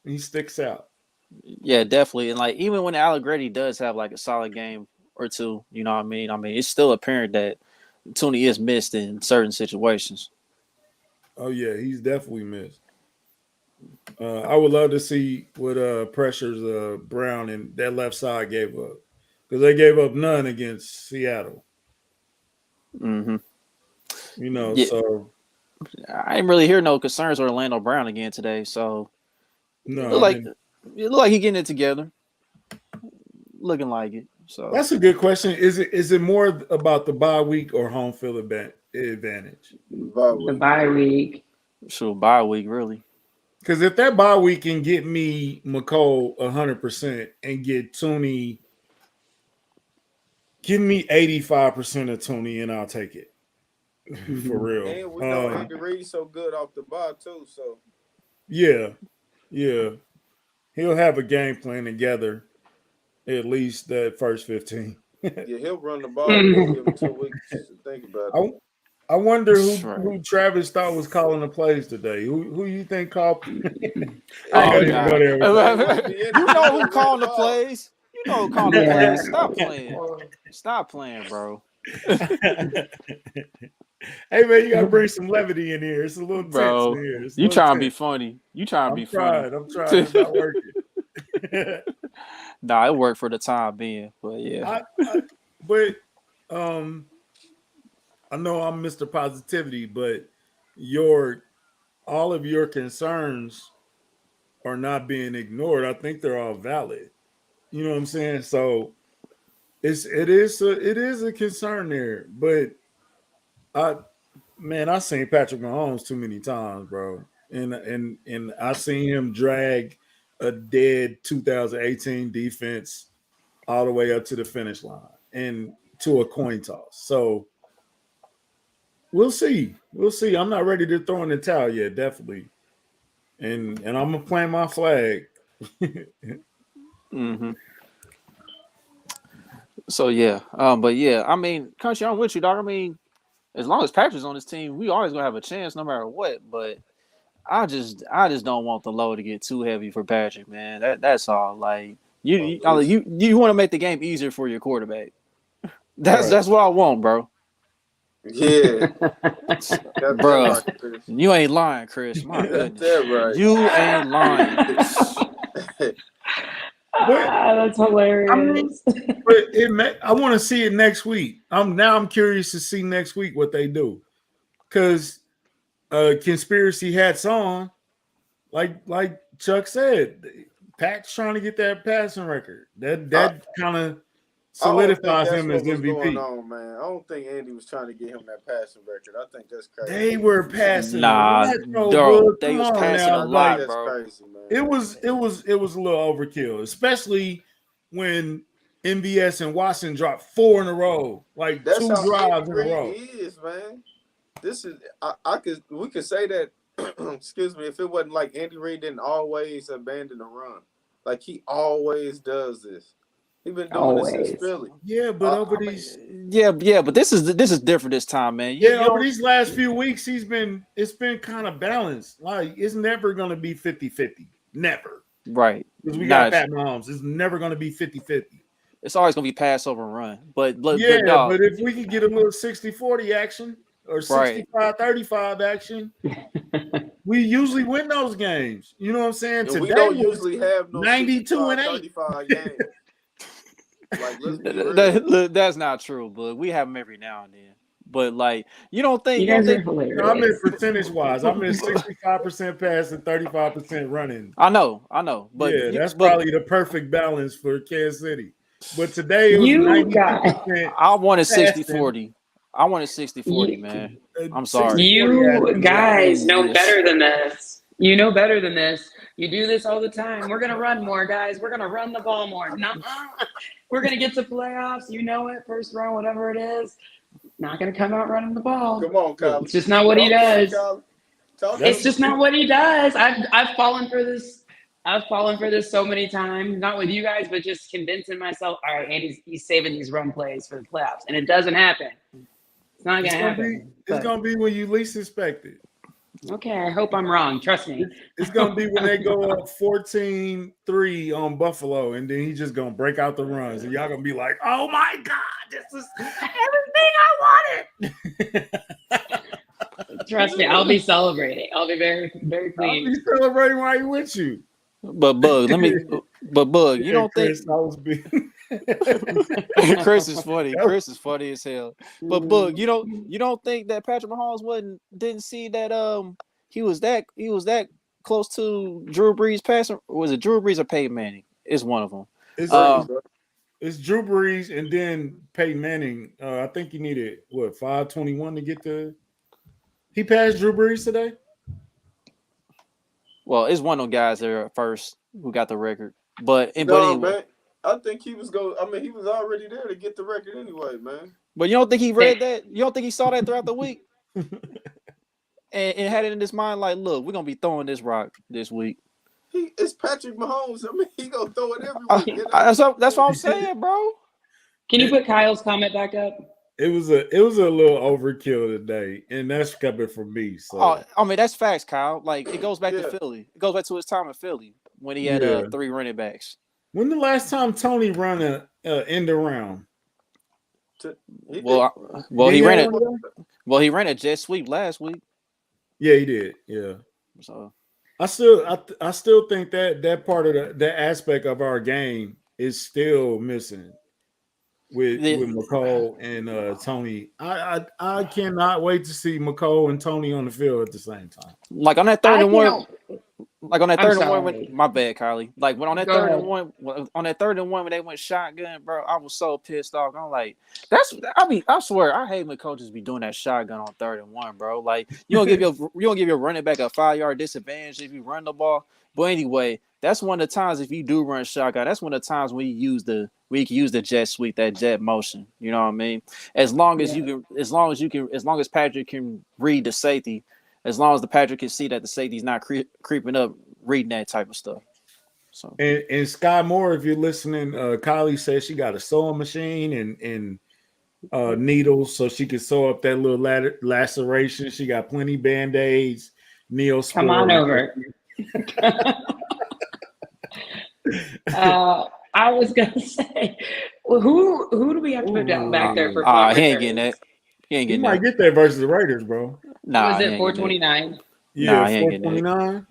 Speaker 3: he sticks out.
Speaker 1: Yeah, definitely. And like even when Allegretti does have like a solid game or two, you know what I mean? I mean, it's still apparent that Tooney is missed in certain situations.
Speaker 3: Oh yeah, he's definitely missed. I would love to see what pressures Brown and that left side gave up. Because they gave up none against Seattle.
Speaker 1: Mm-hmm.
Speaker 3: You know, so
Speaker 1: I didn't really hear no concerns with Orlando Brown again today. So
Speaker 3: no,
Speaker 1: it looked like he getting it together. Looking like it. So
Speaker 3: that's a good question. Is it more about the bye week or home field advantage?
Speaker 2: The bye week.
Speaker 1: Sure, bye week, really.
Speaker 3: Because if that bye week can get me McCole 100% and get Tooney, give me 85% of Tooney and I'll take it. For real.
Speaker 4: And we know Andy Reid's so good off the bye too. So
Speaker 3: yeah, he'll have a game plan together at least that first 15.
Speaker 4: Yeah, he'll run the ball. We'll give him 2 weeks to think about it.
Speaker 3: I wonder who Travis thought was calling the plays today. Who you think called?
Speaker 1: Go there. You know who called the plays? You know who called the plays? Stop playing. Stop playing, bro.
Speaker 3: Hey man, you gotta bring some levity in here. It's a little tense in here.
Speaker 1: You trying to be funny. You trying to be funny.
Speaker 3: I'm trying. It's not working.
Speaker 1: Nah, it worked for the time being, but yeah.
Speaker 3: I know I'm Mr. Positivity, but all of your concerns are not being ignored. I think they're all valid. You know what I'm saying? So it is a concern there, but I've seen Patrick Mahomes too many times, bro. And I've seen him drag a dead 2018 defense all the way up to the finish line and to a coin toss. So we'll see. I'm not ready to throw in the towel yet, definitely. And I'm gonna plant my flag.
Speaker 1: Mm-hmm. So yeah. But yeah, I mean, Country, I'm with you, dog. I mean, as long as Patrick's on this team, we always gonna have a chance no matter what. But I just don't want the load to get too heavy for Patrick, man. That's all. Like you want to make the game easier for your quarterback. That's what I want, bro.
Speaker 4: Yeah,
Speaker 1: Bro,
Speaker 4: right, Chris.
Speaker 1: you ain't lying, Chris. My goodness,
Speaker 4: That's right.
Speaker 1: you ain't lying.
Speaker 2: That's hilarious.
Speaker 3: I want to see it next week. I'm curious to see next week what they do, because conspiracy hats on, like Chuck said, Pat's trying to get that passing record. That kind of solidifies him as MVP.
Speaker 4: Going on, man. I don't think Andy was trying to get him that passing record. I think that's crazy.
Speaker 3: They were passing.
Speaker 1: Nah, bro, they was passing a lot,
Speaker 4: that's
Speaker 1: bro.
Speaker 4: crazy, man.
Speaker 3: It was a little overkill, especially when MVS and Watson dropped 4 in a row, like
Speaker 4: that's
Speaker 3: 2
Speaker 4: how
Speaker 3: drives
Speaker 4: Andy
Speaker 3: in a row.
Speaker 4: Reid is, man. This is we could say that. Excuse me, if it wasn't like Andy Reid didn't always abandon the run, like he always does this. He's been doing this since Philly.
Speaker 3: Yeah, but
Speaker 1: but this is different this time, man.
Speaker 3: Over these last few weeks, it's been kind of balanced. Like it's never going to be 50-50. Never.
Speaker 1: Right.
Speaker 3: Because we got Pat Mahomes. It's never going to be 50-50.
Speaker 1: It's always going to be pass over and run. But
Speaker 3: but if we could get a little 60-40 action or 65-35 action, we usually win those games. You know what I'm saying?
Speaker 4: Today we don't usually have no
Speaker 3: 92-8
Speaker 4: 35 games. Like,
Speaker 1: that's not true, but we have them every now and then. But like, you don't think
Speaker 2: you guys are hilarious.
Speaker 3: I mean, percentage wise, I'm in 65% pass and 35% running.
Speaker 1: I know, but
Speaker 3: that's probably the perfect balance for Kansas City. But today it was 92%.
Speaker 1: I wanted 60-40. I wanted 60-40, man. I'm sorry.
Speaker 2: You guys know better than this. You know better than this. You do this all the time. We're gonna run more, guys. We're gonna run the ball more. We're gonna get to playoffs. You know it. First round, whatever it is. Not gonna come out running the ball.
Speaker 4: Come on, Kyle.
Speaker 2: It's just not what he does. It's just not what he does. I've fallen for this. I've fallen for this so many times. Not with you guys, but just convincing myself. All right, Andy's he's saving these run plays for the playoffs, and it doesn't happen. It's not gonna happen.
Speaker 3: It's gonna be when you least expect it.
Speaker 2: Okay, I hope I'm wrong. Trust me.
Speaker 3: It's going to be when they go up 14-3 on Buffalo, and then he's just going to break out the runs. And y'all going to be like, oh, my God, this is everything I wanted.
Speaker 1: Trust me,
Speaker 2: I'll be celebrating. I'll be very, very pleased.
Speaker 3: I'll be celebrating while he's with you.
Speaker 1: But Bug, you don't think Chris is funny. Chris is funny as hell. But Bug, you don't think that Patrick Mahomes didn't see that he was that close to Drew Brees passing? Or was it Drew Brees or Peyton Manning? It's one of them.
Speaker 3: It's Drew Brees and then Peyton Manning. I think he needed 521 to get he passed Drew Brees today.
Speaker 1: Well, it's one of them guys that are first who got the record. But
Speaker 4: anyway, man, I think he was he was already there to get the record anyway, man.
Speaker 1: But you don't think he read that? You don't think he saw that throughout the week? and had it in his mind like, look, we're gonna be throwing this rock this week.
Speaker 4: It's Patrick Mahomes. I mean, he gonna throw it every week.
Speaker 1: That's what I'm saying, bro.
Speaker 2: Can you put Kyle's comment back up?
Speaker 3: It was a little overkill today, and that's coming from me. So
Speaker 1: I mean, that's facts, Kyle. Like it goes back to Philly. It goes back to his time in Philly when he had 3 running backs.
Speaker 3: When the last time Tony run a end around?
Speaker 1: He ran a jet sweep last week.
Speaker 3: Yeah, he did. Yeah.
Speaker 1: So
Speaker 3: I still think that part of that aspect of our game is still missing with McCole and Tony. I cannot wait to see McCole and Tony on the field at the same time.
Speaker 1: Like on that third and one. Like on that third and one, my bad, Kylie. Like when on that third and one when they went shotgun, bro, I was so pissed off. I'm like, I swear, I hate when coaches be doing that shotgun on 3rd and 1, bro. Like you don't give your running back a 5-yard disadvantage if you run the ball. But anyway, that's one of the times if you do run shotgun, that's one of the times when you can use the jet sweep, that jet motion. You know what I mean? As long as Patrick can read the safety. As long as the Patrick can see that the safety's not creeping up, reading that type of stuff. So and
Speaker 3: Sky Moore, if you're listening, Kylie says she got a sewing machine and needles so she could sew up that little laceration. She got plenty Band-Aids, Neosporin.
Speaker 2: Come on over. I was gonna say, well, who do we have to put down back there for punt
Speaker 1: he ain't
Speaker 2: returns?
Speaker 1: getting that. He ain't
Speaker 3: He
Speaker 1: getting
Speaker 3: might
Speaker 1: that.
Speaker 3: get that versus the Raiders, bro.
Speaker 1: Nah,
Speaker 2: Was
Speaker 1: he
Speaker 2: it
Speaker 1: ain't getting that.
Speaker 2: 429?
Speaker 3: Yeah,
Speaker 1: He ain't getting that.
Speaker 3: 429.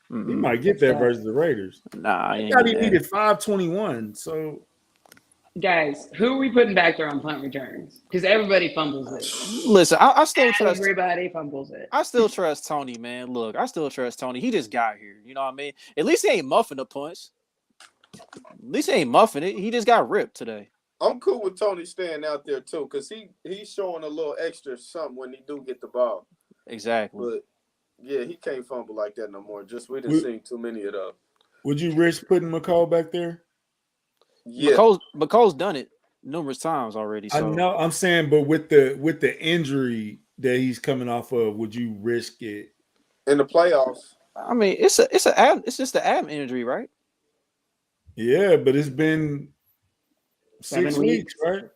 Speaker 3: He
Speaker 1: Mm-mm.
Speaker 3: might get that versus the Raiders.
Speaker 1: Nah, he
Speaker 3: I
Speaker 1: ain't
Speaker 3: thought he
Speaker 1: getting that.
Speaker 3: needed 521. So
Speaker 2: Guys, who are we putting back there on punt returns? Because everybody fumbles it.
Speaker 1: Listen, I still trust.
Speaker 2: Everybody fumbles it.
Speaker 1: I still trust Tony, man. Look, I still trust Tony. He just got here. You know what I mean? At least he ain't muffing the punch. At least he ain't muffing it. He just got ripped today.
Speaker 4: I'm cool with Tony staying out there too, because he's showing a little extra something when he do get the ball.
Speaker 1: Exactly.
Speaker 4: But yeah, he can't fumble like that no more. Just we done seen too many of those.
Speaker 3: would you risk putting McCall back there?
Speaker 4: Yeah,
Speaker 1: McColl's done it numerous times already. So.
Speaker 3: I know. I'm saying, but with the injury that he's coming off of, would you risk it
Speaker 4: in the playoffs?
Speaker 1: I mean, it's just the ab injury, right?
Speaker 3: Yeah, but it's been
Speaker 2: 7
Speaker 3: 6 weeks, right?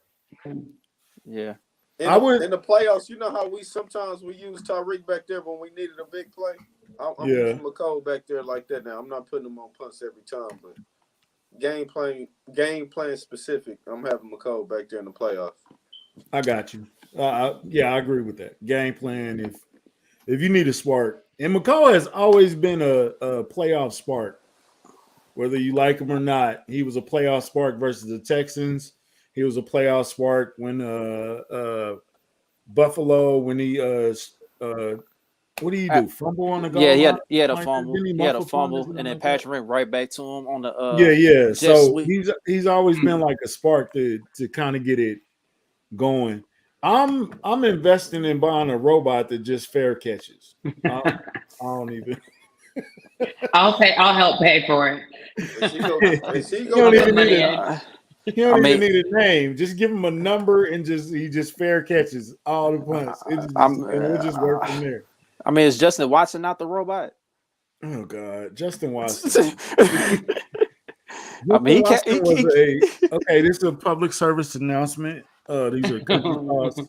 Speaker 1: Yeah.
Speaker 4: In the playoffs, you know how we sometimes use Tyreek back there when we needed a big play. I'm using McCall back there like that now. I'm not putting him on punts every time, but game plan specific. I'm having McCall back there in the playoffs.
Speaker 3: I got you. Yeah, I agree with that. Game plan. If you need a spark, and McCall has always been a playoff spark, whether you like him or not. He was a playoff spark versus the Texans. He was a playoff spark when Buffalo when he what do you do? Fumble on the goal?
Speaker 1: Yeah, he had a
Speaker 3: line?
Speaker 1: fumble.
Speaker 3: Didn't
Speaker 1: He had a
Speaker 3: muffle
Speaker 1: fumble,
Speaker 3: something
Speaker 1: and then
Speaker 3: like
Speaker 1: Patrick
Speaker 3: that?
Speaker 1: went right back to him on the
Speaker 3: Yeah.
Speaker 1: jet
Speaker 3: So
Speaker 1: sweep.
Speaker 3: he's always been like a spark to kind of get it going. I'm investing in buying a robot that just fair catches. I don't even.
Speaker 2: I'll help pay for it.
Speaker 4: Is he
Speaker 3: You don't even
Speaker 2: money
Speaker 3: need
Speaker 2: in.
Speaker 3: even need a name. Just give him a number and he just fair catches all the punts. And we'll just work from there.
Speaker 1: I mean, is Justin Watson not the robot?
Speaker 3: Oh God, Justin Watson.
Speaker 1: I mean,
Speaker 3: okay. This is a public service announcement. These are country thoughts,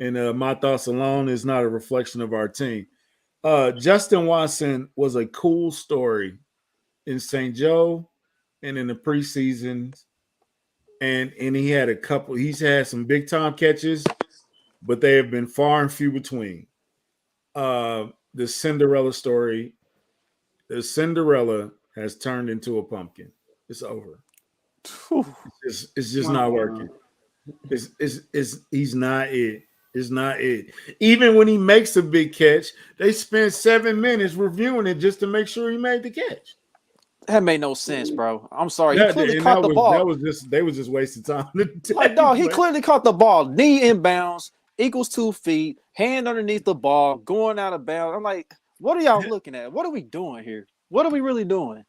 Speaker 3: and my thoughts alone is not a reflection of our team. Justin Watson was a cool story in St. Joe and in the preseason, and he had he's had some big time catches, but they have been far and few between. The Cinderella story, the Cinderella has turned into a pumpkin. It's over. It's just not working. He's not it. It's not it. Even when he makes a big catch, they spend 7 minutes reviewing it just to make sure he made the catch.
Speaker 1: That made no sense, bro. I'm sorry. He clearly caught the ball.
Speaker 3: They was just wasting time.
Speaker 1: Like, dog, he clearly caught the ball. Knee inbounds equals 2 feet. Hand underneath the ball, going out of bounds. I'm like, what are y'all looking at? What are we doing here? What are we really doing?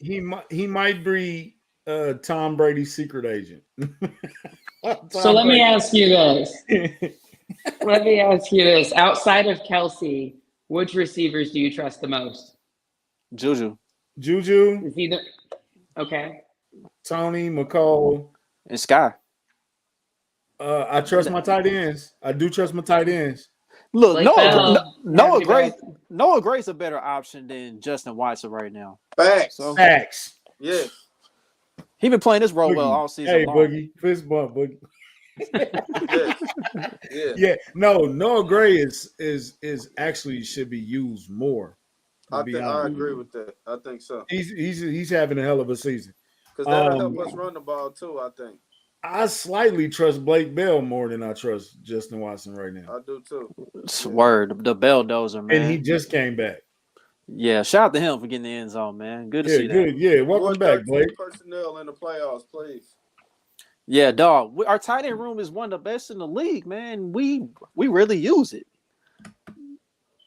Speaker 3: He might be Tom Brady's secret agent.
Speaker 2: So let me ask you this. Outside of Kelsey, which receivers do you trust the most?
Speaker 1: Juju.
Speaker 2: Is either okay.
Speaker 3: Tony, McCall,
Speaker 1: and Sky.
Speaker 3: I trust my tight ends. I do trust my tight ends.
Speaker 1: Look, Noah Gray's a better option than Justin Watson right now.
Speaker 4: Facts. Yes.
Speaker 1: He been playing this role well all season
Speaker 3: long.
Speaker 1: long.
Speaker 3: Boogie. Fist bump, Boogie. Yeah. No, Noah Gray is actually should be used more.
Speaker 4: I agree with that. I think so.
Speaker 3: He's having a hell of a season.
Speaker 4: Because that'll help us run the ball too, I think.
Speaker 3: I slightly trust Blake Bell more than I trust Justin Watson right now.
Speaker 4: I do too.
Speaker 1: Word, the Bell dozer, man.
Speaker 3: And he just came back.
Speaker 1: Yeah, shout out to him for getting the end zone, man. Good to see that.
Speaker 3: Good. Yeah, welcome back, Blake.
Speaker 4: Personnel in the playoffs, please.
Speaker 1: Yeah, dog. Our tight end room is one of the best in the league, man. We really use it.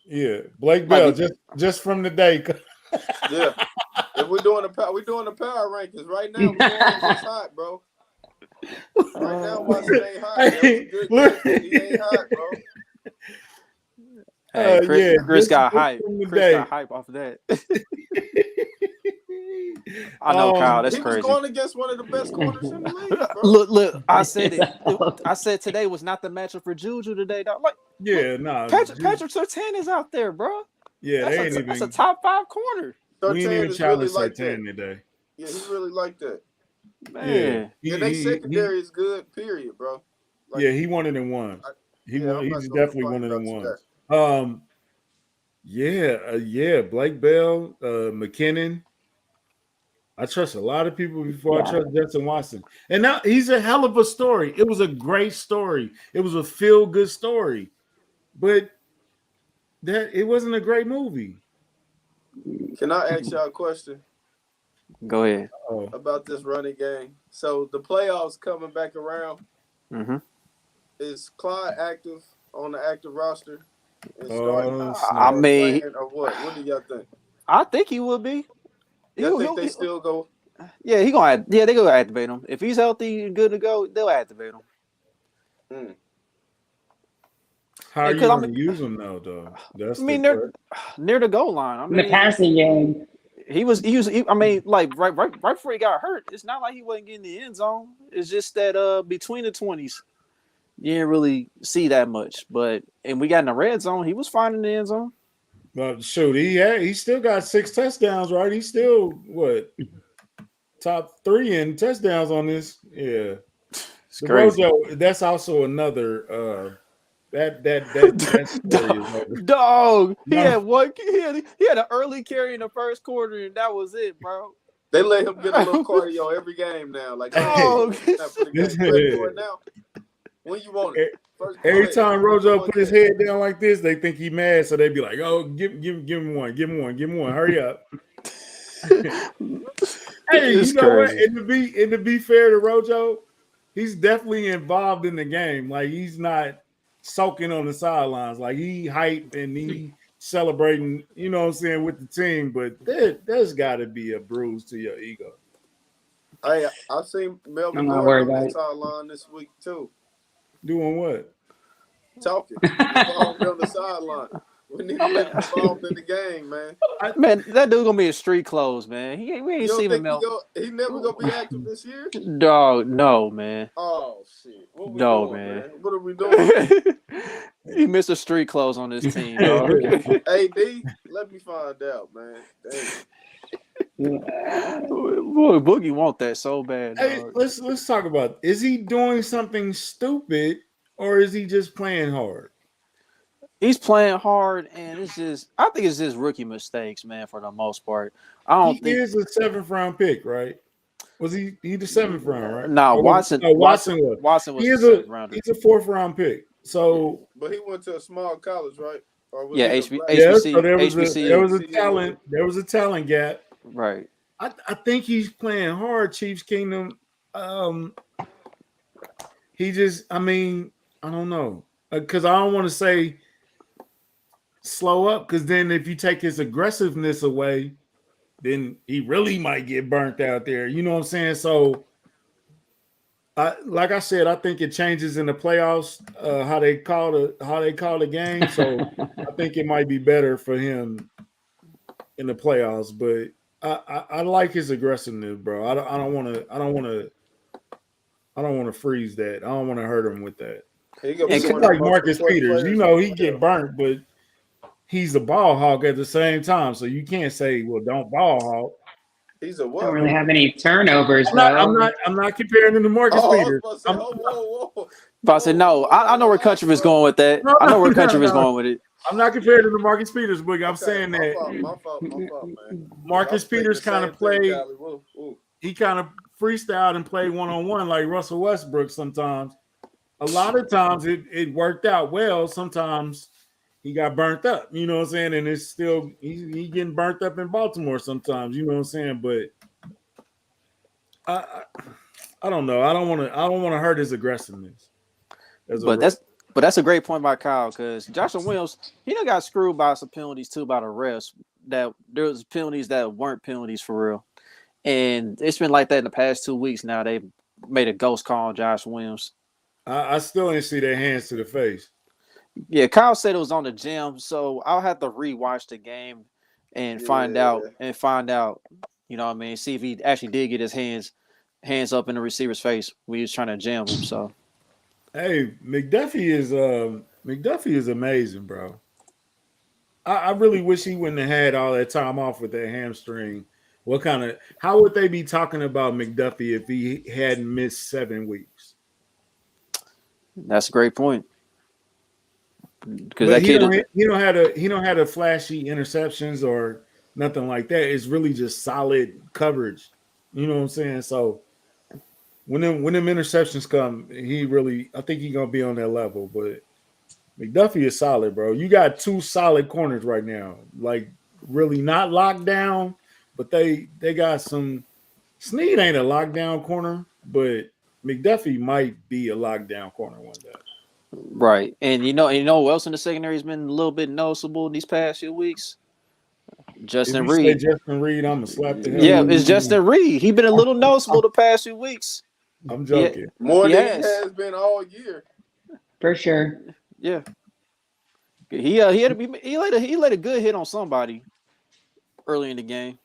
Speaker 3: Yeah, Blake Bell just from the day.
Speaker 4: Yeah, if we're doing the power rankings right now. It's hot, bro. Right now, Watson ain't hot. He ain't hot, bro.
Speaker 1: Hey, Chris got hype. Chris got hype off of that. I know, Kyle. That's
Speaker 4: he was
Speaker 1: crazy.
Speaker 4: going against one of the best corners in the league, bro.
Speaker 1: Look. I said it. I said today was not the matchup for Juju today. Dog. Like,
Speaker 3: Yeah, no.
Speaker 1: Patrick Surtain is out there, bro.
Speaker 3: Yeah, they ain't
Speaker 1: That's a
Speaker 3: even.
Speaker 1: top 5 corner.
Speaker 3: We ain't
Speaker 4: Surtain
Speaker 3: even
Speaker 4: is really
Speaker 3: challenge
Speaker 4: like
Speaker 3: Surtain
Speaker 4: that.
Speaker 3: today.
Speaker 4: Yeah, he really like that.
Speaker 1: Man.
Speaker 3: Yeah,
Speaker 4: And they secondary is good, period, bro. Like,
Speaker 3: yeah, he one of them ones. He's definitely one of them ones. Yeah, Blake Bell, McKinnon. I trust a lot of people before I trust Justin Watson. And now he's a hell of a story. It was a great story. It was a feel-good story. But it wasn't a great movie.
Speaker 4: Can I ask y'all a question?
Speaker 1: Go ahead.
Speaker 4: About this running game. So the playoffs coming back around.
Speaker 1: Mm-hmm.
Speaker 4: Is Clyde active on the active roster?
Speaker 1: I mean,
Speaker 4: or what? What do y'all think?
Speaker 1: I think he will be.
Speaker 4: Y'all think they still go?
Speaker 1: Yeah, they gonna activate him. If he's healthy and good to go, they'll activate him.
Speaker 3: How are you going to use him though? That's
Speaker 1: near the goal line. I mean,
Speaker 2: in the passing game.
Speaker 1: He was. I mean, like right before he got hurt, it's not like he wasn't getting the end zone. It's just that between the 20s, you didn't really see that much. And we got in the red zone, he was fine in the end zone.
Speaker 3: Well, shoot, he still got 6 touchdowns, right? He's still top 3 in touchdowns on this. Yeah,
Speaker 1: it's crazy.
Speaker 3: Rojo, that's also another. That
Speaker 1: dog. He had an early carry in the first quarter, and that was it, bro.
Speaker 4: They let him get a little cardio every game now. Like,
Speaker 1: oh,
Speaker 4: now. When you want it.
Speaker 3: Every time Rojo put his head down like this, they think he mad, so they be like, "Oh, give him one, hurry up." Hey, you know what? And to be fair to Rojo, he's definitely involved in the game. Like, he's not soaking on the sidelines. Like, he hyped and he celebrating, you know what I'm saying, with the team. But there's got to be a bruise to your ego.
Speaker 4: Hey, I've seen Melvin Gordon on the sideline this week too.
Speaker 3: Doing what?
Speaker 4: Talking. On the sideline. We need to get involved in the game, man.
Speaker 1: Man, that dude gonna be in street clothes, man. We ain't seen him.
Speaker 4: He never gonna be active this year?
Speaker 1: No, man.
Speaker 4: Oh shit. What we doing,
Speaker 1: man.
Speaker 4: What are we doing?
Speaker 1: He missed the street clothes on this team, dog.
Speaker 4: Hey, D, let me find out, man.
Speaker 1: Boy, Boogie want that so bad. Dog.
Speaker 3: Hey, let's talk about it. Is he doing something stupid or is he just playing hard?
Speaker 1: He's playing hard, and I think it's just rookie mistakes, man, for the most part.
Speaker 3: He is a 7th round pick, right? Was he the 7th round, right?
Speaker 1: No, Watson was.
Speaker 3: He's a 4th round pick. So,
Speaker 4: but he went to a small college, right? Or was
Speaker 1: HBCU.
Speaker 3: So there was a talent gap.
Speaker 1: Right.
Speaker 3: I think he's playing hard, Chiefs Kingdom. He just, I don't know. Because I don't want to say slow up, because then if you take his aggressiveness away, then he really might get burnt out there. You know what I'm saying? So, like I said, I think it changes in the playoffs, how they call the game. So I think it might be better for him in the playoffs. But I like his aggressiveness, bro. I don't want to freeze that. I don't want to hurt him with that. It's like Marcus Peters. You know, he get burnt, but he's a ball hawk at the same time. So you can't say, well, don't ball hawk.
Speaker 4: He's a what?
Speaker 2: Don't really have any turnovers,
Speaker 3: I'm not comparing him to Marcus Peters.
Speaker 1: But I said no. I know where country is going with that. I know where country is going with it.
Speaker 3: I'm not comparing him to Marcus Peters, but I'm saying that
Speaker 4: my fault, man.
Speaker 3: Marcus Peters kind of played. He kind of freestyled and played one-on-one like Russell Westbrook sometimes. A lot of times it worked out well. Sometimes he got burnt up, you know what I'm saying? And it's still he getting burnt up in Baltimore sometimes, you know what I'm saying? But I don't know. I don't want to hurt his aggressiveness.
Speaker 1: But that's a great point by Kyle, because Joshua Williams, he done got screwed by some penalties too by the refs. That there was penalties that weren't penalties for real. And it's been like that in the past 2 weeks now. They made a ghost call on Josh Williams.
Speaker 3: I still didn't see their hands to the face.
Speaker 1: Yeah, Kyle said it was on the gym, so I'll have to rewatch the game and find out You know what I mean? See if he actually did get his hands up in the receiver's face when he was trying to jam him. So,
Speaker 3: hey, McDuffie is amazing, bro. I really wish he wouldn't have had all that time off with that hamstring. How would they be talking about McDuffie if he hadn't missed 7 weeks?
Speaker 1: that's a great point. Because
Speaker 3: But
Speaker 1: that
Speaker 3: he
Speaker 1: kid,
Speaker 3: don't have the flashy interceptions or nothing like that. It's really just solid coverage. You know what I'm saying? So when them interceptions come, I think he's gonna be on that level. But McDuffie is solid, bro. You got 2 solid corners right now. Like really not locked down, but they got some. Snead ain't a lockdown corner, but McDuffie might be a lockdown corner one day.
Speaker 1: right? And you know who else in the secondary has been a little bit noticeable these past few weeks?
Speaker 3: If
Speaker 1: Justin
Speaker 3: you say
Speaker 1: Reed.
Speaker 3: Justin Reed, I'm gonna slap the hell.
Speaker 1: Yeah,
Speaker 3: out of
Speaker 1: it's
Speaker 3: you.
Speaker 1: Justin Reed. He been a little noticeable the past few weeks.
Speaker 3: I'm joking.
Speaker 4: More than he
Speaker 1: Yes.
Speaker 4: has been all year.
Speaker 2: For sure.
Speaker 1: Yeah. He laid a good hit on somebody early in the game.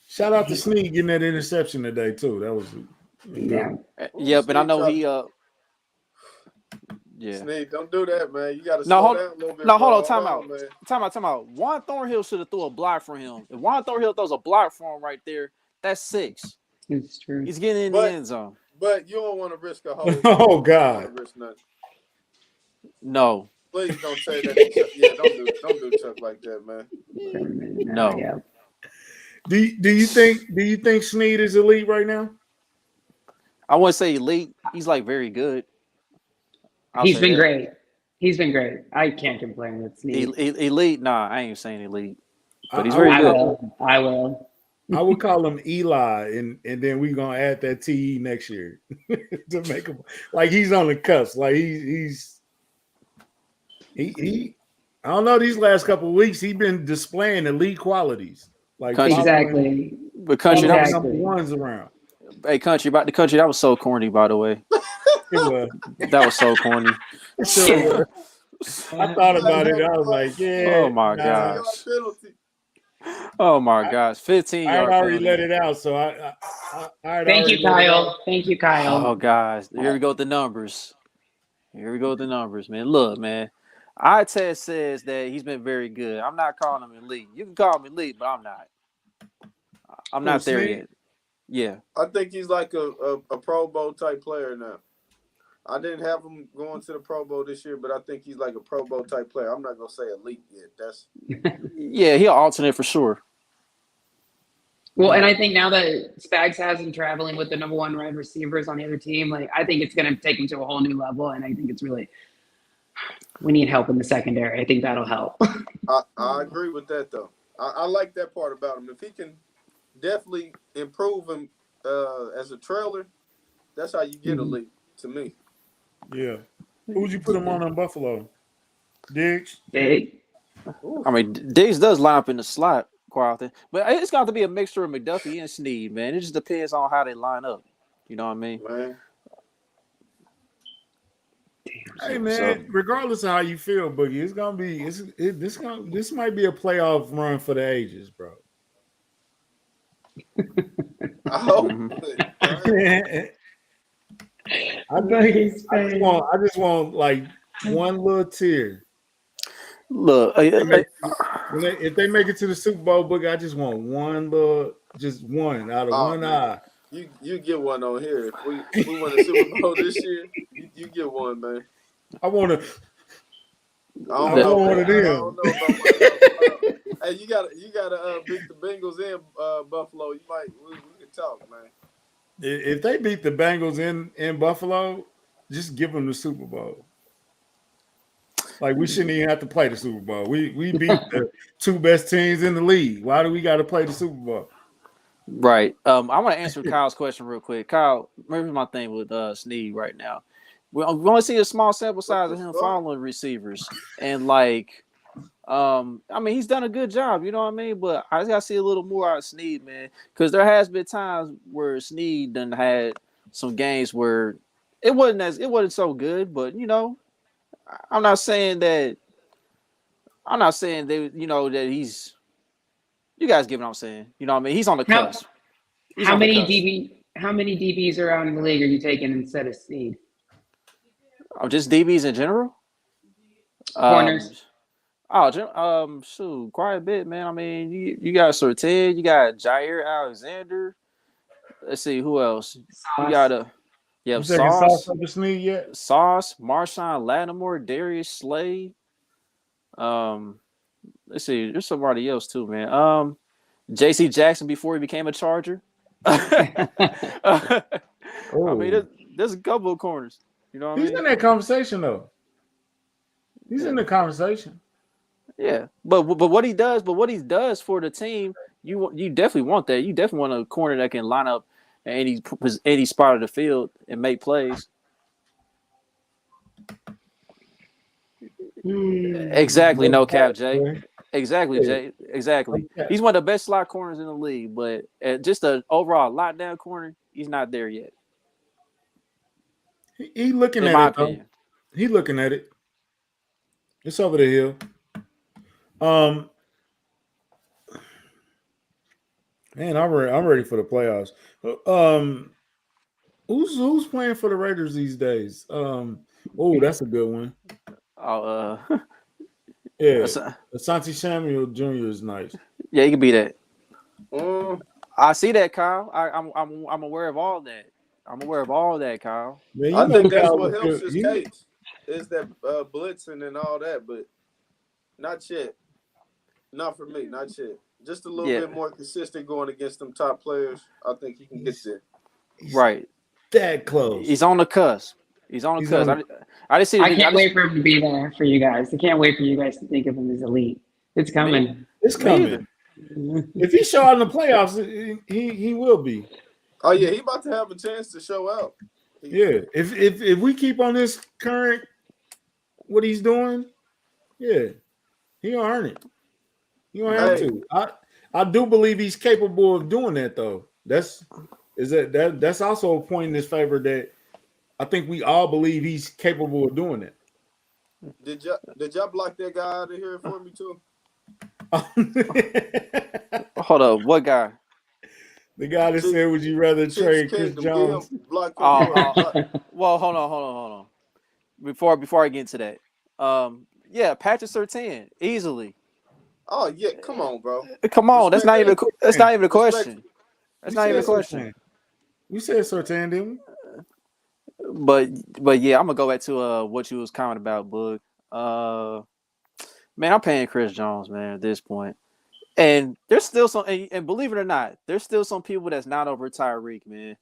Speaker 3: Shout out to Snead getting that interception today too. That was
Speaker 2: Yeah.
Speaker 1: Yep, and I know he
Speaker 4: Snead, don't do that, man. You got to
Speaker 1: No,
Speaker 4: slow down a little bit.
Speaker 1: No, hold
Speaker 4: bro.
Speaker 1: on, time out. Juan Thornhill should have threw a block for him. If Juan Thornhill throws a block for him right there, that's 6.
Speaker 2: It's true.
Speaker 1: He's getting in the end zone.
Speaker 4: But you don't want to risk a whole.
Speaker 3: Oh God!
Speaker 4: You don't risk nothing.
Speaker 1: No.
Speaker 4: Please don't say that. Yeah, don't do Chuck like that, man.
Speaker 1: No.
Speaker 2: Yeah.
Speaker 3: Do you think Snead is elite right now?
Speaker 1: I wouldn't say elite. He's like very good.
Speaker 2: He's been great. He's been great. I can't complain with Snead.
Speaker 1: Elite? Nah, I ain't saying elite. But he's
Speaker 3: I
Speaker 1: very
Speaker 2: I
Speaker 1: good.
Speaker 2: will.
Speaker 3: I would call him Eli, and then we're gonna add that TE next year to make him like he's on the cusp. Like he's I don't know. These last couple of weeks, he's been displaying elite qualities. Like
Speaker 2: Exactly.
Speaker 1: But country,
Speaker 3: that was
Speaker 2: Exactly.
Speaker 3: number ones around.
Speaker 1: hey, country, that was so corny, by the way.
Speaker 3: It was.
Speaker 1: That was so corny.
Speaker 3: Sure. I thought about it. I was like, yeah.
Speaker 1: Oh my gosh.
Speaker 4: Penalty.
Speaker 1: Oh my gosh. 15
Speaker 3: I
Speaker 1: yard
Speaker 3: had already
Speaker 1: penalty.
Speaker 3: let it out, so I had
Speaker 2: Thank you,
Speaker 3: already let it out.
Speaker 2: Kyle. Thank you, Kyle.
Speaker 1: Oh gosh. Here we go with the numbers. Man. Look, man. Eye test says that he's been very good. I'm not calling him elite. You can call him elite, but I'm not. I'm not there
Speaker 3: Snead?
Speaker 1: yet. Yeah.
Speaker 4: I think he's like a Pro Bowl type player now. I didn't have him going to the Pro Bowl this year, but I think he's like a Pro Bowl type player. I'm not gonna say elite yet.
Speaker 1: Yeah, he'll alternate for sure.
Speaker 2: Well, and I think now that Spags has him traveling with the number 1 wide receivers on the other team, like I think it's going to take him to a whole new level. And I think it's really, we need help in the secondary. I think that'll help.
Speaker 4: I agree with that though. I like that part about him. If he can definitely improve him as a trailer, that's how you get elite to me.
Speaker 3: Yeah. Who would you put him on in Buffalo? Diggs?
Speaker 2: Big.
Speaker 1: I mean, Diggs does line up in the slot quite often, but it's got to be a mixture of McDuffie and Snead, man. It just depends on how they line up. You know what I mean?
Speaker 4: Man.
Speaker 3: Hey man, regardless of how you feel, Boogie, it's gonna be this might be a playoff run for the ages, bro.
Speaker 4: I hope.
Speaker 3: I just want like one little tear.
Speaker 1: Look,
Speaker 3: If they make it to the Super Bowl, Boogie, I just want just one out of one eye.
Speaker 4: You get one on here. If we win the Super Bowl this year, you get one, man.
Speaker 3: I want to.
Speaker 4: I don't know
Speaker 3: one of them.
Speaker 4: I don't know about hey, you gotta beat the Bengals in Buffalo. We can talk, man.
Speaker 3: If they beat the Bengals in Buffalo, just give them the Super Bowl. Like we shouldn't even have to play the Super Bowl. We beat the 2 best teams in the league. Why do we got to play the Super Bowl?
Speaker 1: right. I want to answer Kyle's question real quick. Kyle, remember my thing with Snead right now. We only see a small sample size of him following receivers, and like, I mean, he's done a good job. You know what I mean? But I got to see a little more out of Snead, man, because there has been times where Snead done had some games where it wasn't so good. But you know, I'm not saying that. You know that he's. You guys get what I'm saying? You know what I mean? He's on the cusp. He's
Speaker 2: How
Speaker 1: on the
Speaker 2: many
Speaker 1: cusp.
Speaker 2: How many DBs around in the league are you taking instead of speed?
Speaker 1: Oh, just DBs in general. Um,
Speaker 2: Corners.
Speaker 1: shoot, quite a bit, man. I mean, you got Surtain, you got Jair Alexander. Let's see who else. You
Speaker 2: Sauce.
Speaker 1: got
Speaker 3: You taking Sauce
Speaker 1: Sauce,
Speaker 3: up the sneak yet?
Speaker 1: Marshawn Lattimore, Darius Slade. Um, let's see, there's somebody else too, man. J.C. Jackson before he became a Charger. I mean,
Speaker 3: Oh,
Speaker 1: there's a couple of corners. You know what I
Speaker 3: he's
Speaker 1: mean?
Speaker 3: in that conversation though. He's in the conversation.
Speaker 1: Yeah, but what he does for the team, you definitely want that. You definitely want a corner that can line up at any spot of the field and make plays. Exactly, no cap, Jay. Exactly, Jay. Exactly. He's one of the best slot corners in the league, but just an overall lockdown corner, he's not there yet.
Speaker 3: He looking
Speaker 1: In
Speaker 3: at
Speaker 1: my
Speaker 3: it though.
Speaker 1: opinion.
Speaker 3: He looking at it. It's over the hill. Man, I'm ready for the playoffs. Who's playing for the Raiders these days? That's a good one.
Speaker 1: Oh,
Speaker 3: Yeah, Asante Samuel Jr. is nice.
Speaker 1: yeah, he could be that.
Speaker 4: Mm,
Speaker 1: I see that, Kyle. I'm aware of all that. I'm aware of all that, Kyle.
Speaker 3: Man,
Speaker 4: I think that's
Speaker 3: Kyle
Speaker 4: what
Speaker 3: was
Speaker 4: helps
Speaker 3: good.
Speaker 4: his case is that blitzing and all that, but not yet. Not for me, not yet. Just a little bit more consistent going against them top players. I think he can get there.
Speaker 1: Right.
Speaker 3: That close.
Speaker 1: He's on the cusp. He's on the cusp. I just see.
Speaker 2: I can't wait for him to be there for you guys. I can't wait for you guys to think of him as elite. It's coming.
Speaker 3: It's coming. If he show out in the playoffs, he will be.
Speaker 4: Oh yeah, he about to have a chance to show out.
Speaker 3: Yeah. If we keep on this current what he's doing, yeah, he'll earn it. You don't have to. I do believe he's capable of doing that though. That's also a point in his favor that I think we all believe he's capable of doing it.
Speaker 4: Did y'all block that guy out of here for me too?
Speaker 1: Hold up, what guy?
Speaker 3: The guy that said, "Would you rather trade Chris Jones?"
Speaker 1: Well, hold on. Before I get into that, yeah, Patrick Surtain easily.
Speaker 4: Oh yeah, come on, bro.
Speaker 1: Come on, that's not even a question. That's not even a question.
Speaker 3: We said Surtain, didn't we?
Speaker 1: But yeah, I'm gonna go back to what you was commenting about, Boog. Man, I'm paying Chris Jones, man, at this point. And there's still some, and believe it or not, there's still some people that's not over Tyreek, man.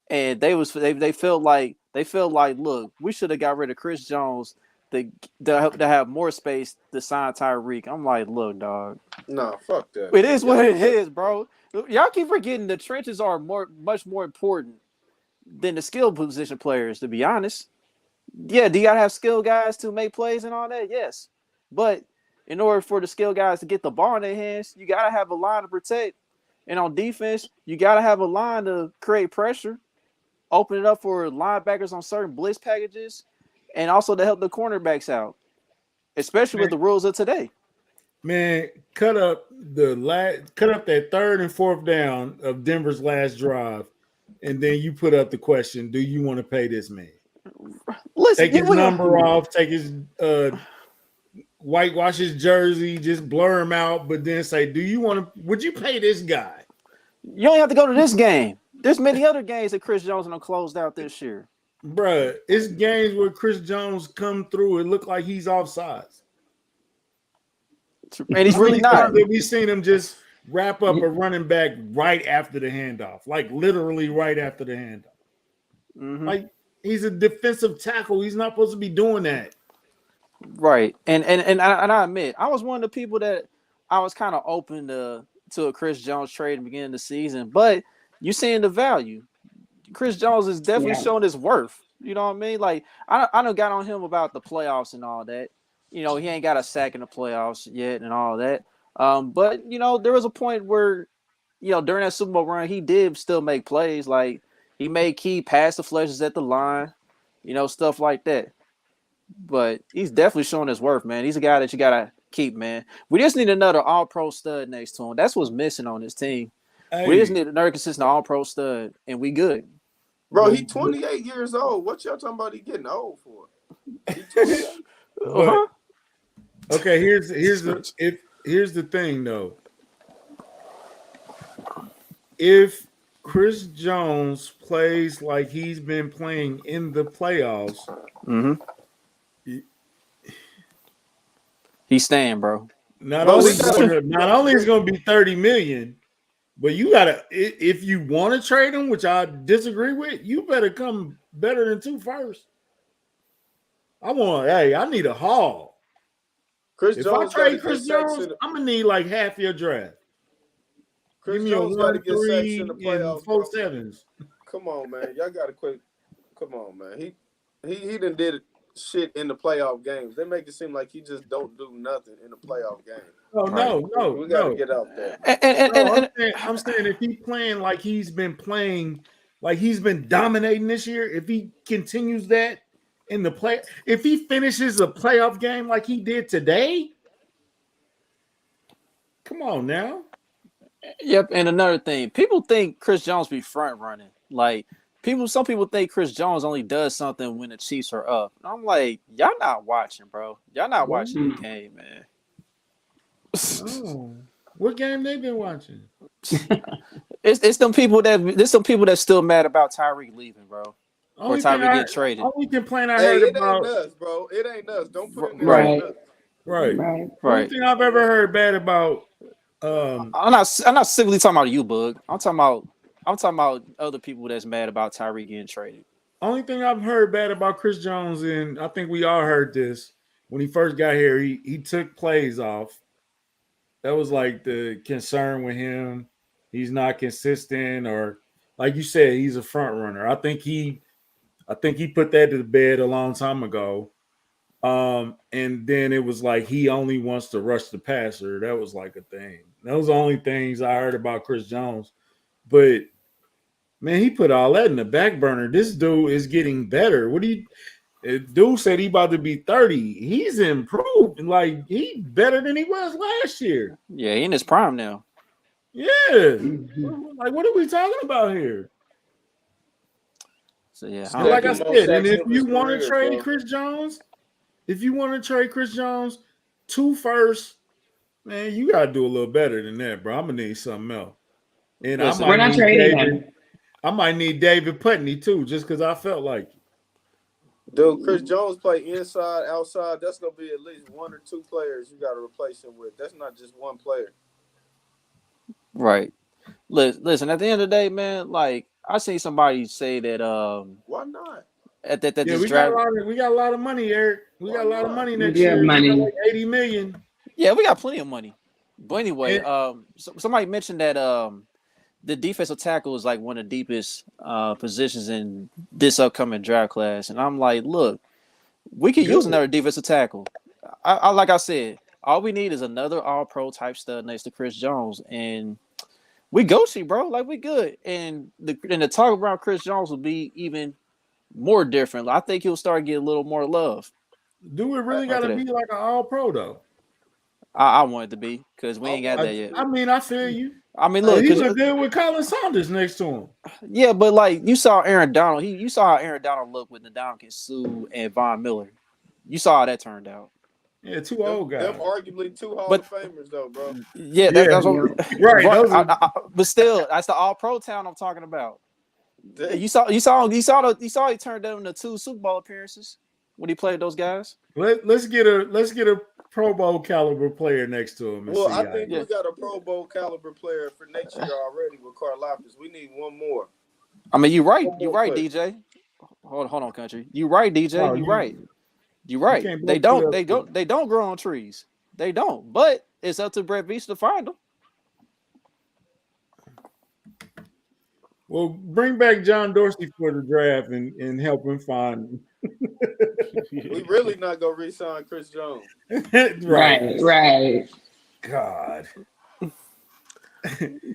Speaker 1: And they felt like, look, we should have got rid of Chris Jones to have more space to sign Tyreek. I'm like, look, dog.
Speaker 4: No, fuck that.
Speaker 1: It is what it is, bro. Y'all keep forgetting the trenches are much more important than the skill position players, to be honest. Yeah, do you gotta have skill guys to make plays and all that? Yes. But in order for the skill guys to get the ball in their hands, you gotta have a line to protect. And on defense, you gotta have a line to create pressure, open it up for linebackers on certain blitz packages, and also to help the cornerbacks out, especially with the rules of today.
Speaker 3: Man, cut up that third and fourth down of Denver's last drive, and then you put up the question: do you want to pay this man?
Speaker 1: Listen,
Speaker 3: take his number off, take his whitewash his jersey, just blur him out, but then say, would you pay this guy?
Speaker 1: You don't have to go to this game. There's many other games that Chris Jones have closed out this year.
Speaker 3: Bruh, it's games where Chris Jones come through and look like he's offsides.
Speaker 1: And he's really not.
Speaker 3: We've seen him just wrap up a running back right after the handoff, like literally right after the handoff.
Speaker 1: Mm-hmm.
Speaker 3: Like he's a defensive tackle. He's not supposed to be doing that.
Speaker 1: Right. And I admit, I was one of the people that I was kind of open to a Chris Jones trade at the beginning of the season, but you're seeing the value. Chris Jones is definitely showing his worth. You know what I mean? Like, I done got on him about the playoffs and all that. You know, he ain't got a sack in the playoffs yet and all that. But, you know, there was a point where, you know, during that Super Bowl run, he did still make plays. Like, he made key pass deflections at the line, you know, stuff like that. But he's definitely showing his worth, man. He's a guy that you got to keep, man. We just need another all-pro stud next to him. That's what's missing on this team. We just need another consistent all-pro stud, and we good.
Speaker 4: Bro, he 28 years old. What y'all talking about? He getting old for? He 28.
Speaker 3: But okay, here's the thing though. If Chris Jones plays like he's been playing in the playoffs,
Speaker 1: he's staying, bro.
Speaker 3: Not only is going to be 30 million, but you gotta, if you want to trade him, which I disagree with, you better come better than 2 first. I need a haul. If I trade Chris Jones, I'm gonna need like half your draft.
Speaker 4: Chris Jones got to get sacks in the playoffs. 4 7s. Come on, man. Y'all got to quit. Come on, man. He done did shit in the playoff games. They make it seem like he just don't do nothing in the playoff game.
Speaker 3: Oh, no.
Speaker 4: We got to get out there.
Speaker 3: I'm saying if he's playing like he's been playing, like he's been dominating this year, if he continues that in the play, if he finishes a playoff game like he did today, come on now.
Speaker 1: Yep, and another thing, people think Chris Jones be front running. Like some people think Chris Jones only does something when the Chiefs are up. And I'm like, y'all not watching, bro. Y'all not watching the game, man.
Speaker 3: Oh, what game they been watching?
Speaker 1: It's some people that's still mad about Tyreek leaving, bro. Or Tyreek getting traded.
Speaker 3: Only complaint I heard about
Speaker 4: ain't us, bro. It ain't us. Don't put it in
Speaker 1: there.
Speaker 3: Right. Only thing I've ever heard bad about.
Speaker 1: I'm not specifically talking about you, Bug. I'm talking about other people that's mad about Tyreek getting traded.
Speaker 3: Only thing I've heard bad about Chris Jones, and I think we all heard this when he first got here, he took plays off. That was like the concern with him. He's not consistent, or like you said, he's a front runner. I think he put that to bed a long time ago. And then it was like he only wants to rush the passer. That was like a thing. Those are the only things I heard about Chris Jones. But man, he put all that in the back burner. This dude is getting better. Dude said he about to be 30. He's improved. Like he better than he was last year.
Speaker 1: Yeah, he in his prime now.
Speaker 3: Yeah. Like what are we talking about here?
Speaker 1: So yeah,
Speaker 3: like I said, and if you want to trade Chris Jones, 2 first, man, you gotta do a little better than that, bro. I'm gonna need something else. And
Speaker 2: we're not trading him.
Speaker 3: I might need David Putney too, just because I felt like it.
Speaker 4: Dude, Chris Jones play inside, outside. That's gonna be at least 1 or 2 players you got to replace him with. That's not just one player.
Speaker 1: Right. Listen. At the end of the day, man, like I seen somebody say that.
Speaker 4: Why not?
Speaker 3: We got a lot of money, Eric. We got a lot of money next year.
Speaker 2: Money.
Speaker 3: Like 80 million.
Speaker 1: Yeah, we got plenty of money. But anyway, somebody mentioned that the defensive tackle is like one of the deepest positions in this upcoming draft class, and I'm like, look, we can use another defensive tackle. I like I said, all we need is another All-Pro type stud next to Chris Jones, and we Gucci, bro. Like we good, and the talk around Chris Jones will be even more different. I think he'll start getting a little more love.
Speaker 3: Do it really got to be like an All-Pro though?
Speaker 1: I want it to be because we ain't got that yet.
Speaker 3: I mean, I feel you.
Speaker 1: I mean, look,
Speaker 3: he was good with Colin Saunders next to him.
Speaker 1: Yeah, but like you saw Aaron Donald, you saw how Aaron Donald looked with Ndamukong Suh and Von Miller. You saw how that turned out.
Speaker 3: Yeah, 2 old guys.
Speaker 4: Them arguably 2 Hall of Famers though, bro.
Speaker 1: Yeah, that's what,
Speaker 3: right.
Speaker 1: But still, that's the All-Pro town I'm talking about. You saw he turned them into 2 Super Bowl appearances when he played those guys.
Speaker 3: Let's get a Pro Bowl caliber player next to him.
Speaker 4: Well, I think we got a Pro Bowl caliber player for next year already with Karlaftis. We need one more.
Speaker 1: I mean, you're right. You're right, DJ. Hold on, country. You're right, DJ. You're right. They don't grow on trees. They don't. But it's up to Brett Veach to find them.
Speaker 3: Well, bring back John Dorsey for the draft and help him find him.
Speaker 4: We really not gonna re-sign Chris Jones.
Speaker 2: Right.
Speaker 3: God.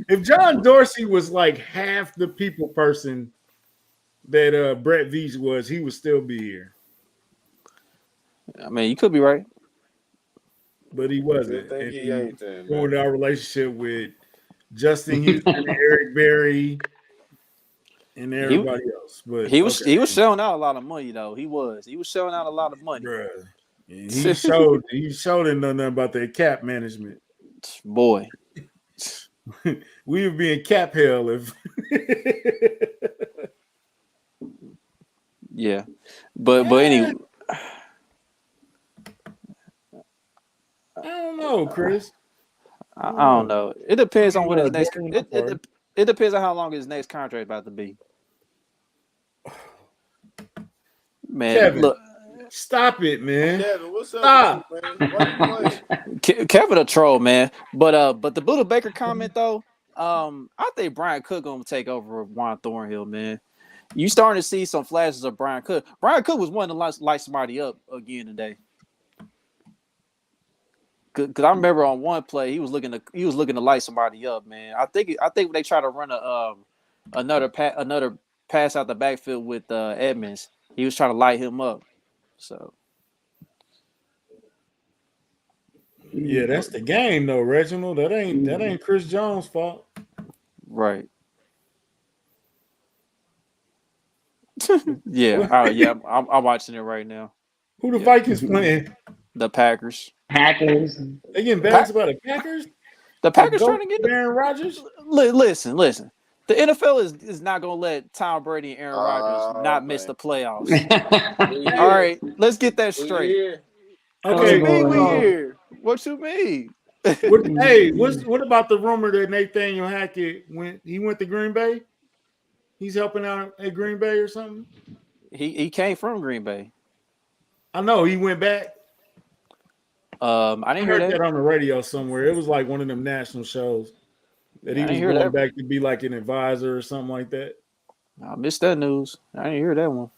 Speaker 3: If John Dorsey was like half the people person that Brett Veach was, he would still be here.
Speaker 1: I mean, you could be right.
Speaker 3: But he wasn't.
Speaker 4: I think he ain't then.
Speaker 3: Ruined our relationship with Justin Houston, and Eric Berry, and everybody else. But
Speaker 1: he was shelling out a lot of money though. He was shelling out a lot of money.
Speaker 3: Bruh. He showed him nothing about that cap management.
Speaker 1: Boy.
Speaker 3: We would be in cap hell if
Speaker 1: yeah. But anyway.
Speaker 3: I don't know, Chris.
Speaker 1: I don't know. It depends on what his next it depends on how long his next contract about to be. Man,
Speaker 3: Kevin,
Speaker 1: look.
Speaker 3: Stop it, man.
Speaker 4: Kevin, what's up with you, man? Why you playing?
Speaker 1: Kevin a troll, man. But the Buda Baker comment though, I think Brian Cook gonna take over Juan Thornhill, man. You starting to see some flashes of Brian Cook. Brian Cook was one to light somebody up again today. Cause I remember on one play he was looking to light somebody up, man. I think when they try to run another pass out the backfield with Edmonds, he was trying to light him up. So
Speaker 3: yeah, that's the game though, Reginald. That ain't Chris Jones' fault.
Speaker 1: Right. Yeah. All right. Yeah. I'm watching it right now.
Speaker 3: Who the Vikings playing?
Speaker 1: The Packers.
Speaker 3: They getting bags about the Packers?
Speaker 1: The Packers trying to get
Speaker 3: Aaron Rodgers?
Speaker 1: Listen. The NFL is not going to let Tom Brady and Aaron Rodgers not miss the playoffs. All right, let's get that straight.
Speaker 3: Okay,
Speaker 1: we here. What you mean?
Speaker 3: What about the rumor that Nathaniel Hackett went to Green Bay? He's helping out at Green Bay or something?
Speaker 1: He came from Green Bay.
Speaker 3: I know he went back.
Speaker 1: I didn't hear
Speaker 3: that on the radio somewhere. It was like one of them national shows that he was going back to be like an advisor or something like that.
Speaker 1: I missed that news. I didn't hear that one.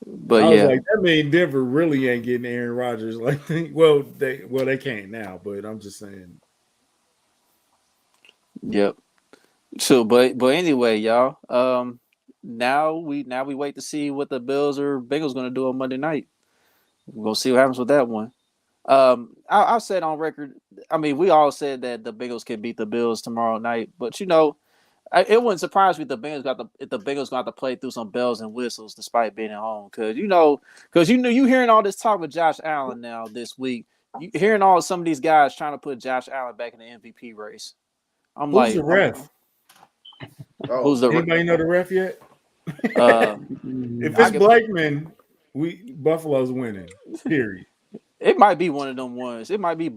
Speaker 3: But I was like, that mean Denver really ain't getting Aaron Rodgers. Like, they can't now. But I'm just saying.
Speaker 1: Yep. So, but anyway, y'all. Now we wait to see what the Bills or Bengals going to do on Monday night. We're going to see what happens with that one. I said on record, I mean, we all said that the Bengals can beat the Bills tomorrow night, but it wouldn't surprise me if the Bengals got to play through some bells and whistles despite being at home. Because you hearing all this talk with Josh Allen now this week, you hearing some of these guys trying to put Josh Allen back in the MVP race.
Speaker 3: Who's the ref?
Speaker 1: Who's the
Speaker 3: anybody know the ref yet? If it's Blakeman, Buffalo's winning. Period.
Speaker 1: It might be one of them ones. It might be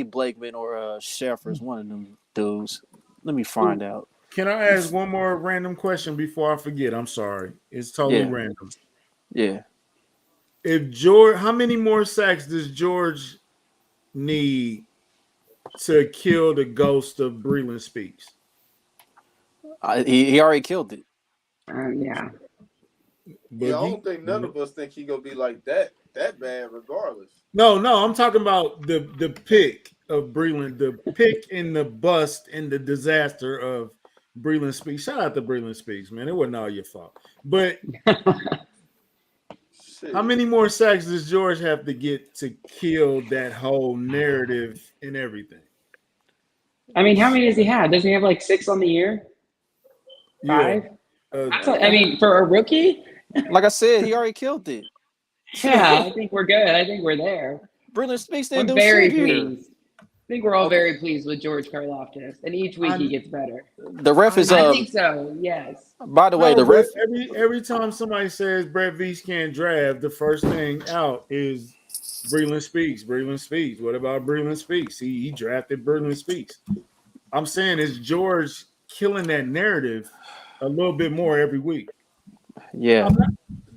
Speaker 1: Blakeman or Sheffers, one of them dudes. Let me find out.
Speaker 3: Can I ask one more random question before I forget? I'm sorry. It's totally random.
Speaker 1: Yeah.
Speaker 3: How many more sacks does George need to kill the ghost of Breland Speaks?
Speaker 1: He already killed it.
Speaker 2: Yeah.
Speaker 4: I don't think none of us think he gonna be like that bad regardless.
Speaker 3: No, I'm talking about the pick of Breland, the pick and the bust and the disaster of Breland Speaks. Shout out to Breland Speaks, man. It wasn't all your fault. But how many more sacks does George have to get to kill that whole narrative and everything?
Speaker 2: I mean, how many does he have? Doesn't he have like 6 on the year? 5? I mean, for a rookie?
Speaker 1: Like I said, he already killed it.
Speaker 2: Yeah, I think we're good. I think we're there.
Speaker 1: Breland Speaks didn't do
Speaker 2: very
Speaker 1: shit here.
Speaker 2: pleased. I think we're all very pleased with George Karlaftis, and each week he gets better.
Speaker 1: The ref is
Speaker 2: I think so. Yes.
Speaker 1: By the way, the ref
Speaker 3: every time somebody says Brett Veach can't draft, the first thing out is Breland Speaks. Breland Speaks. What about Breland Speaks? He drafted Breland Speaks. I'm saying is George killing that narrative a little bit more every week.
Speaker 1: Yeah.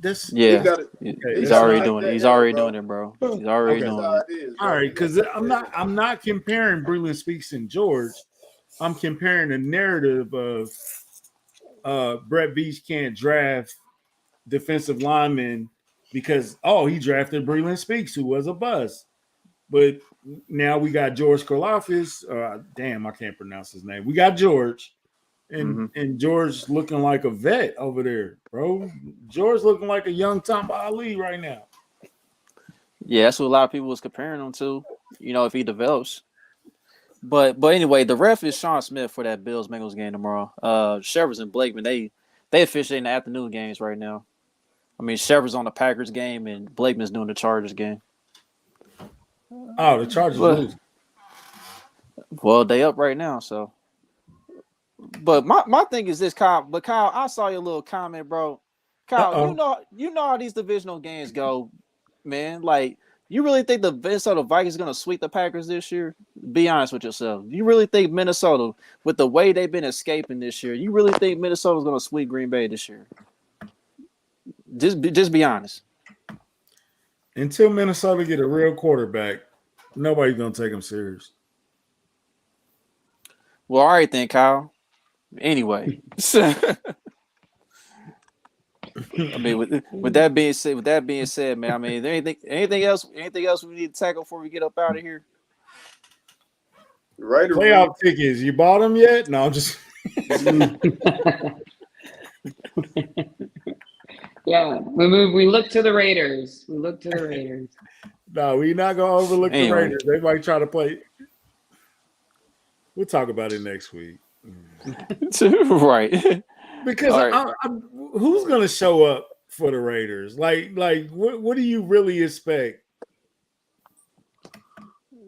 Speaker 1: He's already doing it. He's already doing it, bro. He's already doing it.
Speaker 3: All right, because I'm not comparing Breland Speaks and George. I'm comparing the narrative of Brett Veach can't draft defensive linemen because he drafted Breland Speaks, who was a bust. But now we got George Karlaftis. Damn, I can't pronounce his name. We got George. And George looking like a vet over there, bro. George looking like a young Tom Ali right now.
Speaker 1: Yeah, that's what a lot of people was comparing him to. If he develops. But anyway, the ref is Sean Smith for that Bills Bengals game tomorrow. Shepard's and Blakeman, they officiate in the afternoon games right now. I mean, Shepard's on the Packers game and Blakeman's doing the Chargers game.
Speaker 3: Oh, the Chargers lose.
Speaker 1: Well, they up right now, so. But my thing is this, Kyle. But Kyle, I saw your little comment, bro. Kyle, you know how these divisional games go, man. Like, you really think the Minnesota Vikings gonna sweep the Packers this year? Be honest with yourself. You really think Minnesota, with the way they've been escaping this year, you really think Minnesota's gonna sweep Green Bay this year? Just be honest.
Speaker 3: Until Minnesota get a real quarterback, nobody's gonna take them serious.
Speaker 1: Well, all right then, Kyle. Anyway, I mean, with that being said, man, I mean, anything else we need to tackle before we get up out of here?
Speaker 4: Raider
Speaker 3: Playoff tickets, you bought them yet? No, I'm just.
Speaker 2: Yeah, we look to the Raiders.
Speaker 3: No, we're not gonna overlook
Speaker 1: Anyway.
Speaker 3: the Raiders. They might try to play. We'll talk about it next week.
Speaker 1: Right.
Speaker 3: Because
Speaker 1: Right.
Speaker 3: who's gonna show up for the Raiders? Like what do you really expect?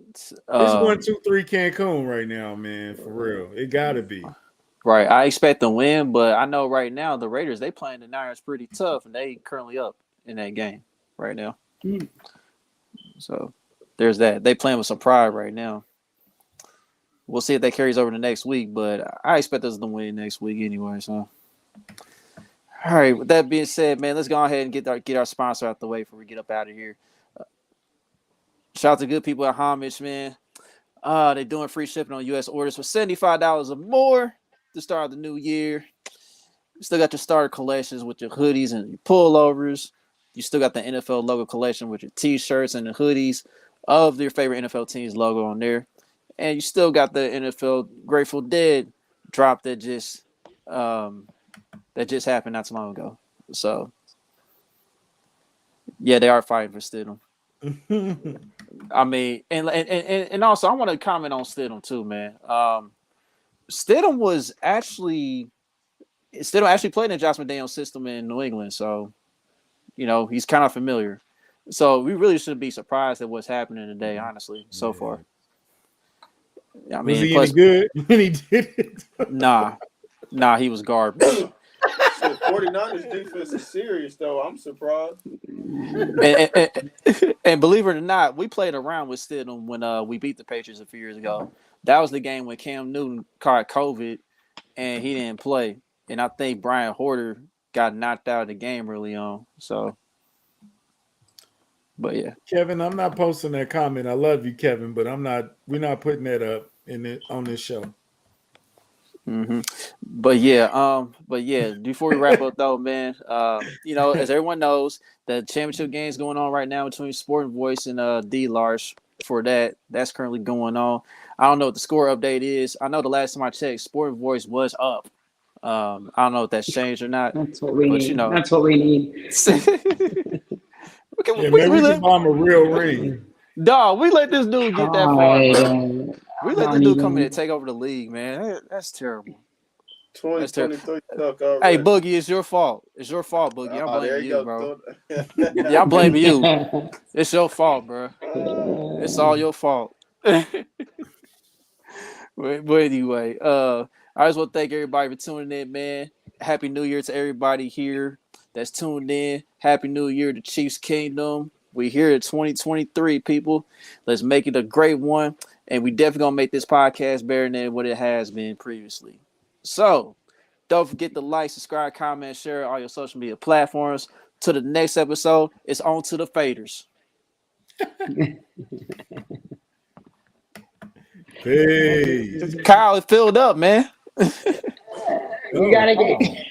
Speaker 3: It's 1-2-3 Cancun right now, man. For real, it gotta be.
Speaker 1: Right. I expect to win, but I know right now the Raiders, they playing the Niners pretty tough, and they currently up in that game right now. So there's that. They playing with some pride right now. We'll see if that carries over to next week, but I expect us to win next week anyway. So, all right. With that being said, man, let's go ahead and get our sponsor out the way before we get up out of here. Shout out to good people at Homage, man. They're doing free shipping on U.S. orders for $75 or more to start the new year. You still got your starter collections with your hoodies and your pullovers. You still got the NFL logo collection with your T-shirts and the hoodies of your favorite NFL team's logo on there. And you still got the NFL Grateful Dead drop that just happened not too long ago. So, yeah, they are fighting for Stidham. I mean, and also I want to comment on Stidham too, man. Stidham actually played in Josh McDaniels' system in New England, so you know he's kind of familiar. So we really shouldn't be surprised at what's happening today, honestly, so far. I mean,
Speaker 3: was he any good when he did it?
Speaker 1: Nah, he was garbage.
Speaker 4: So 49ers defense is serious, though. I'm surprised.
Speaker 1: And believe it or not, we played around with Stidham when we beat the Patriots a few years ago. That was the game when Cam Newton caught COVID and he didn't play. And I think Brian Hoyer got knocked out of the game early on. So, but yeah.
Speaker 3: Kevin, I'm not posting that comment. I love you, Kevin, but we're not putting that up on this show.
Speaker 1: Mm-hmm. But yeah, before we wrap up though, man, you know, as everyone knows, the championship game is going on right now between Sporting Voice and D Large. For that's currently going on. I don't know what the score update is. I know the last time I checked, Sporting Voice was up. I don't know if that's changed or not.
Speaker 2: That's what we need.
Speaker 1: You know.
Speaker 2: That's what we need.
Speaker 3: Okay, maybe we can buy him a real ring.
Speaker 1: Dog, we let this dude get that far. We let this dude come in and
Speaker 2: even.
Speaker 1: take over the league, man. That's terrible.
Speaker 4: 2023 stuck already.
Speaker 1: Hey, Boogie, it's your fault. It's your fault, Boogie. I'm blaming you, bro. Yeah, I'm blaming you. It's your fault, bro. It's all your fault. But anyway, I just want to thank everybody for tuning in, man. Happy New Year to everybody here that's tuned in. Happy New Year to Chiefs Kingdom. We're here at 2023, people. Let's make it a great one. And we definitely going to make this podcast better than what it has been previously. So, don't forget to like, subscribe, comment, share all your social media platforms. To the next episode, it's on to the faders.
Speaker 3: Hey,
Speaker 1: Kyle, it filled up, man.
Speaker 2: You gotta get.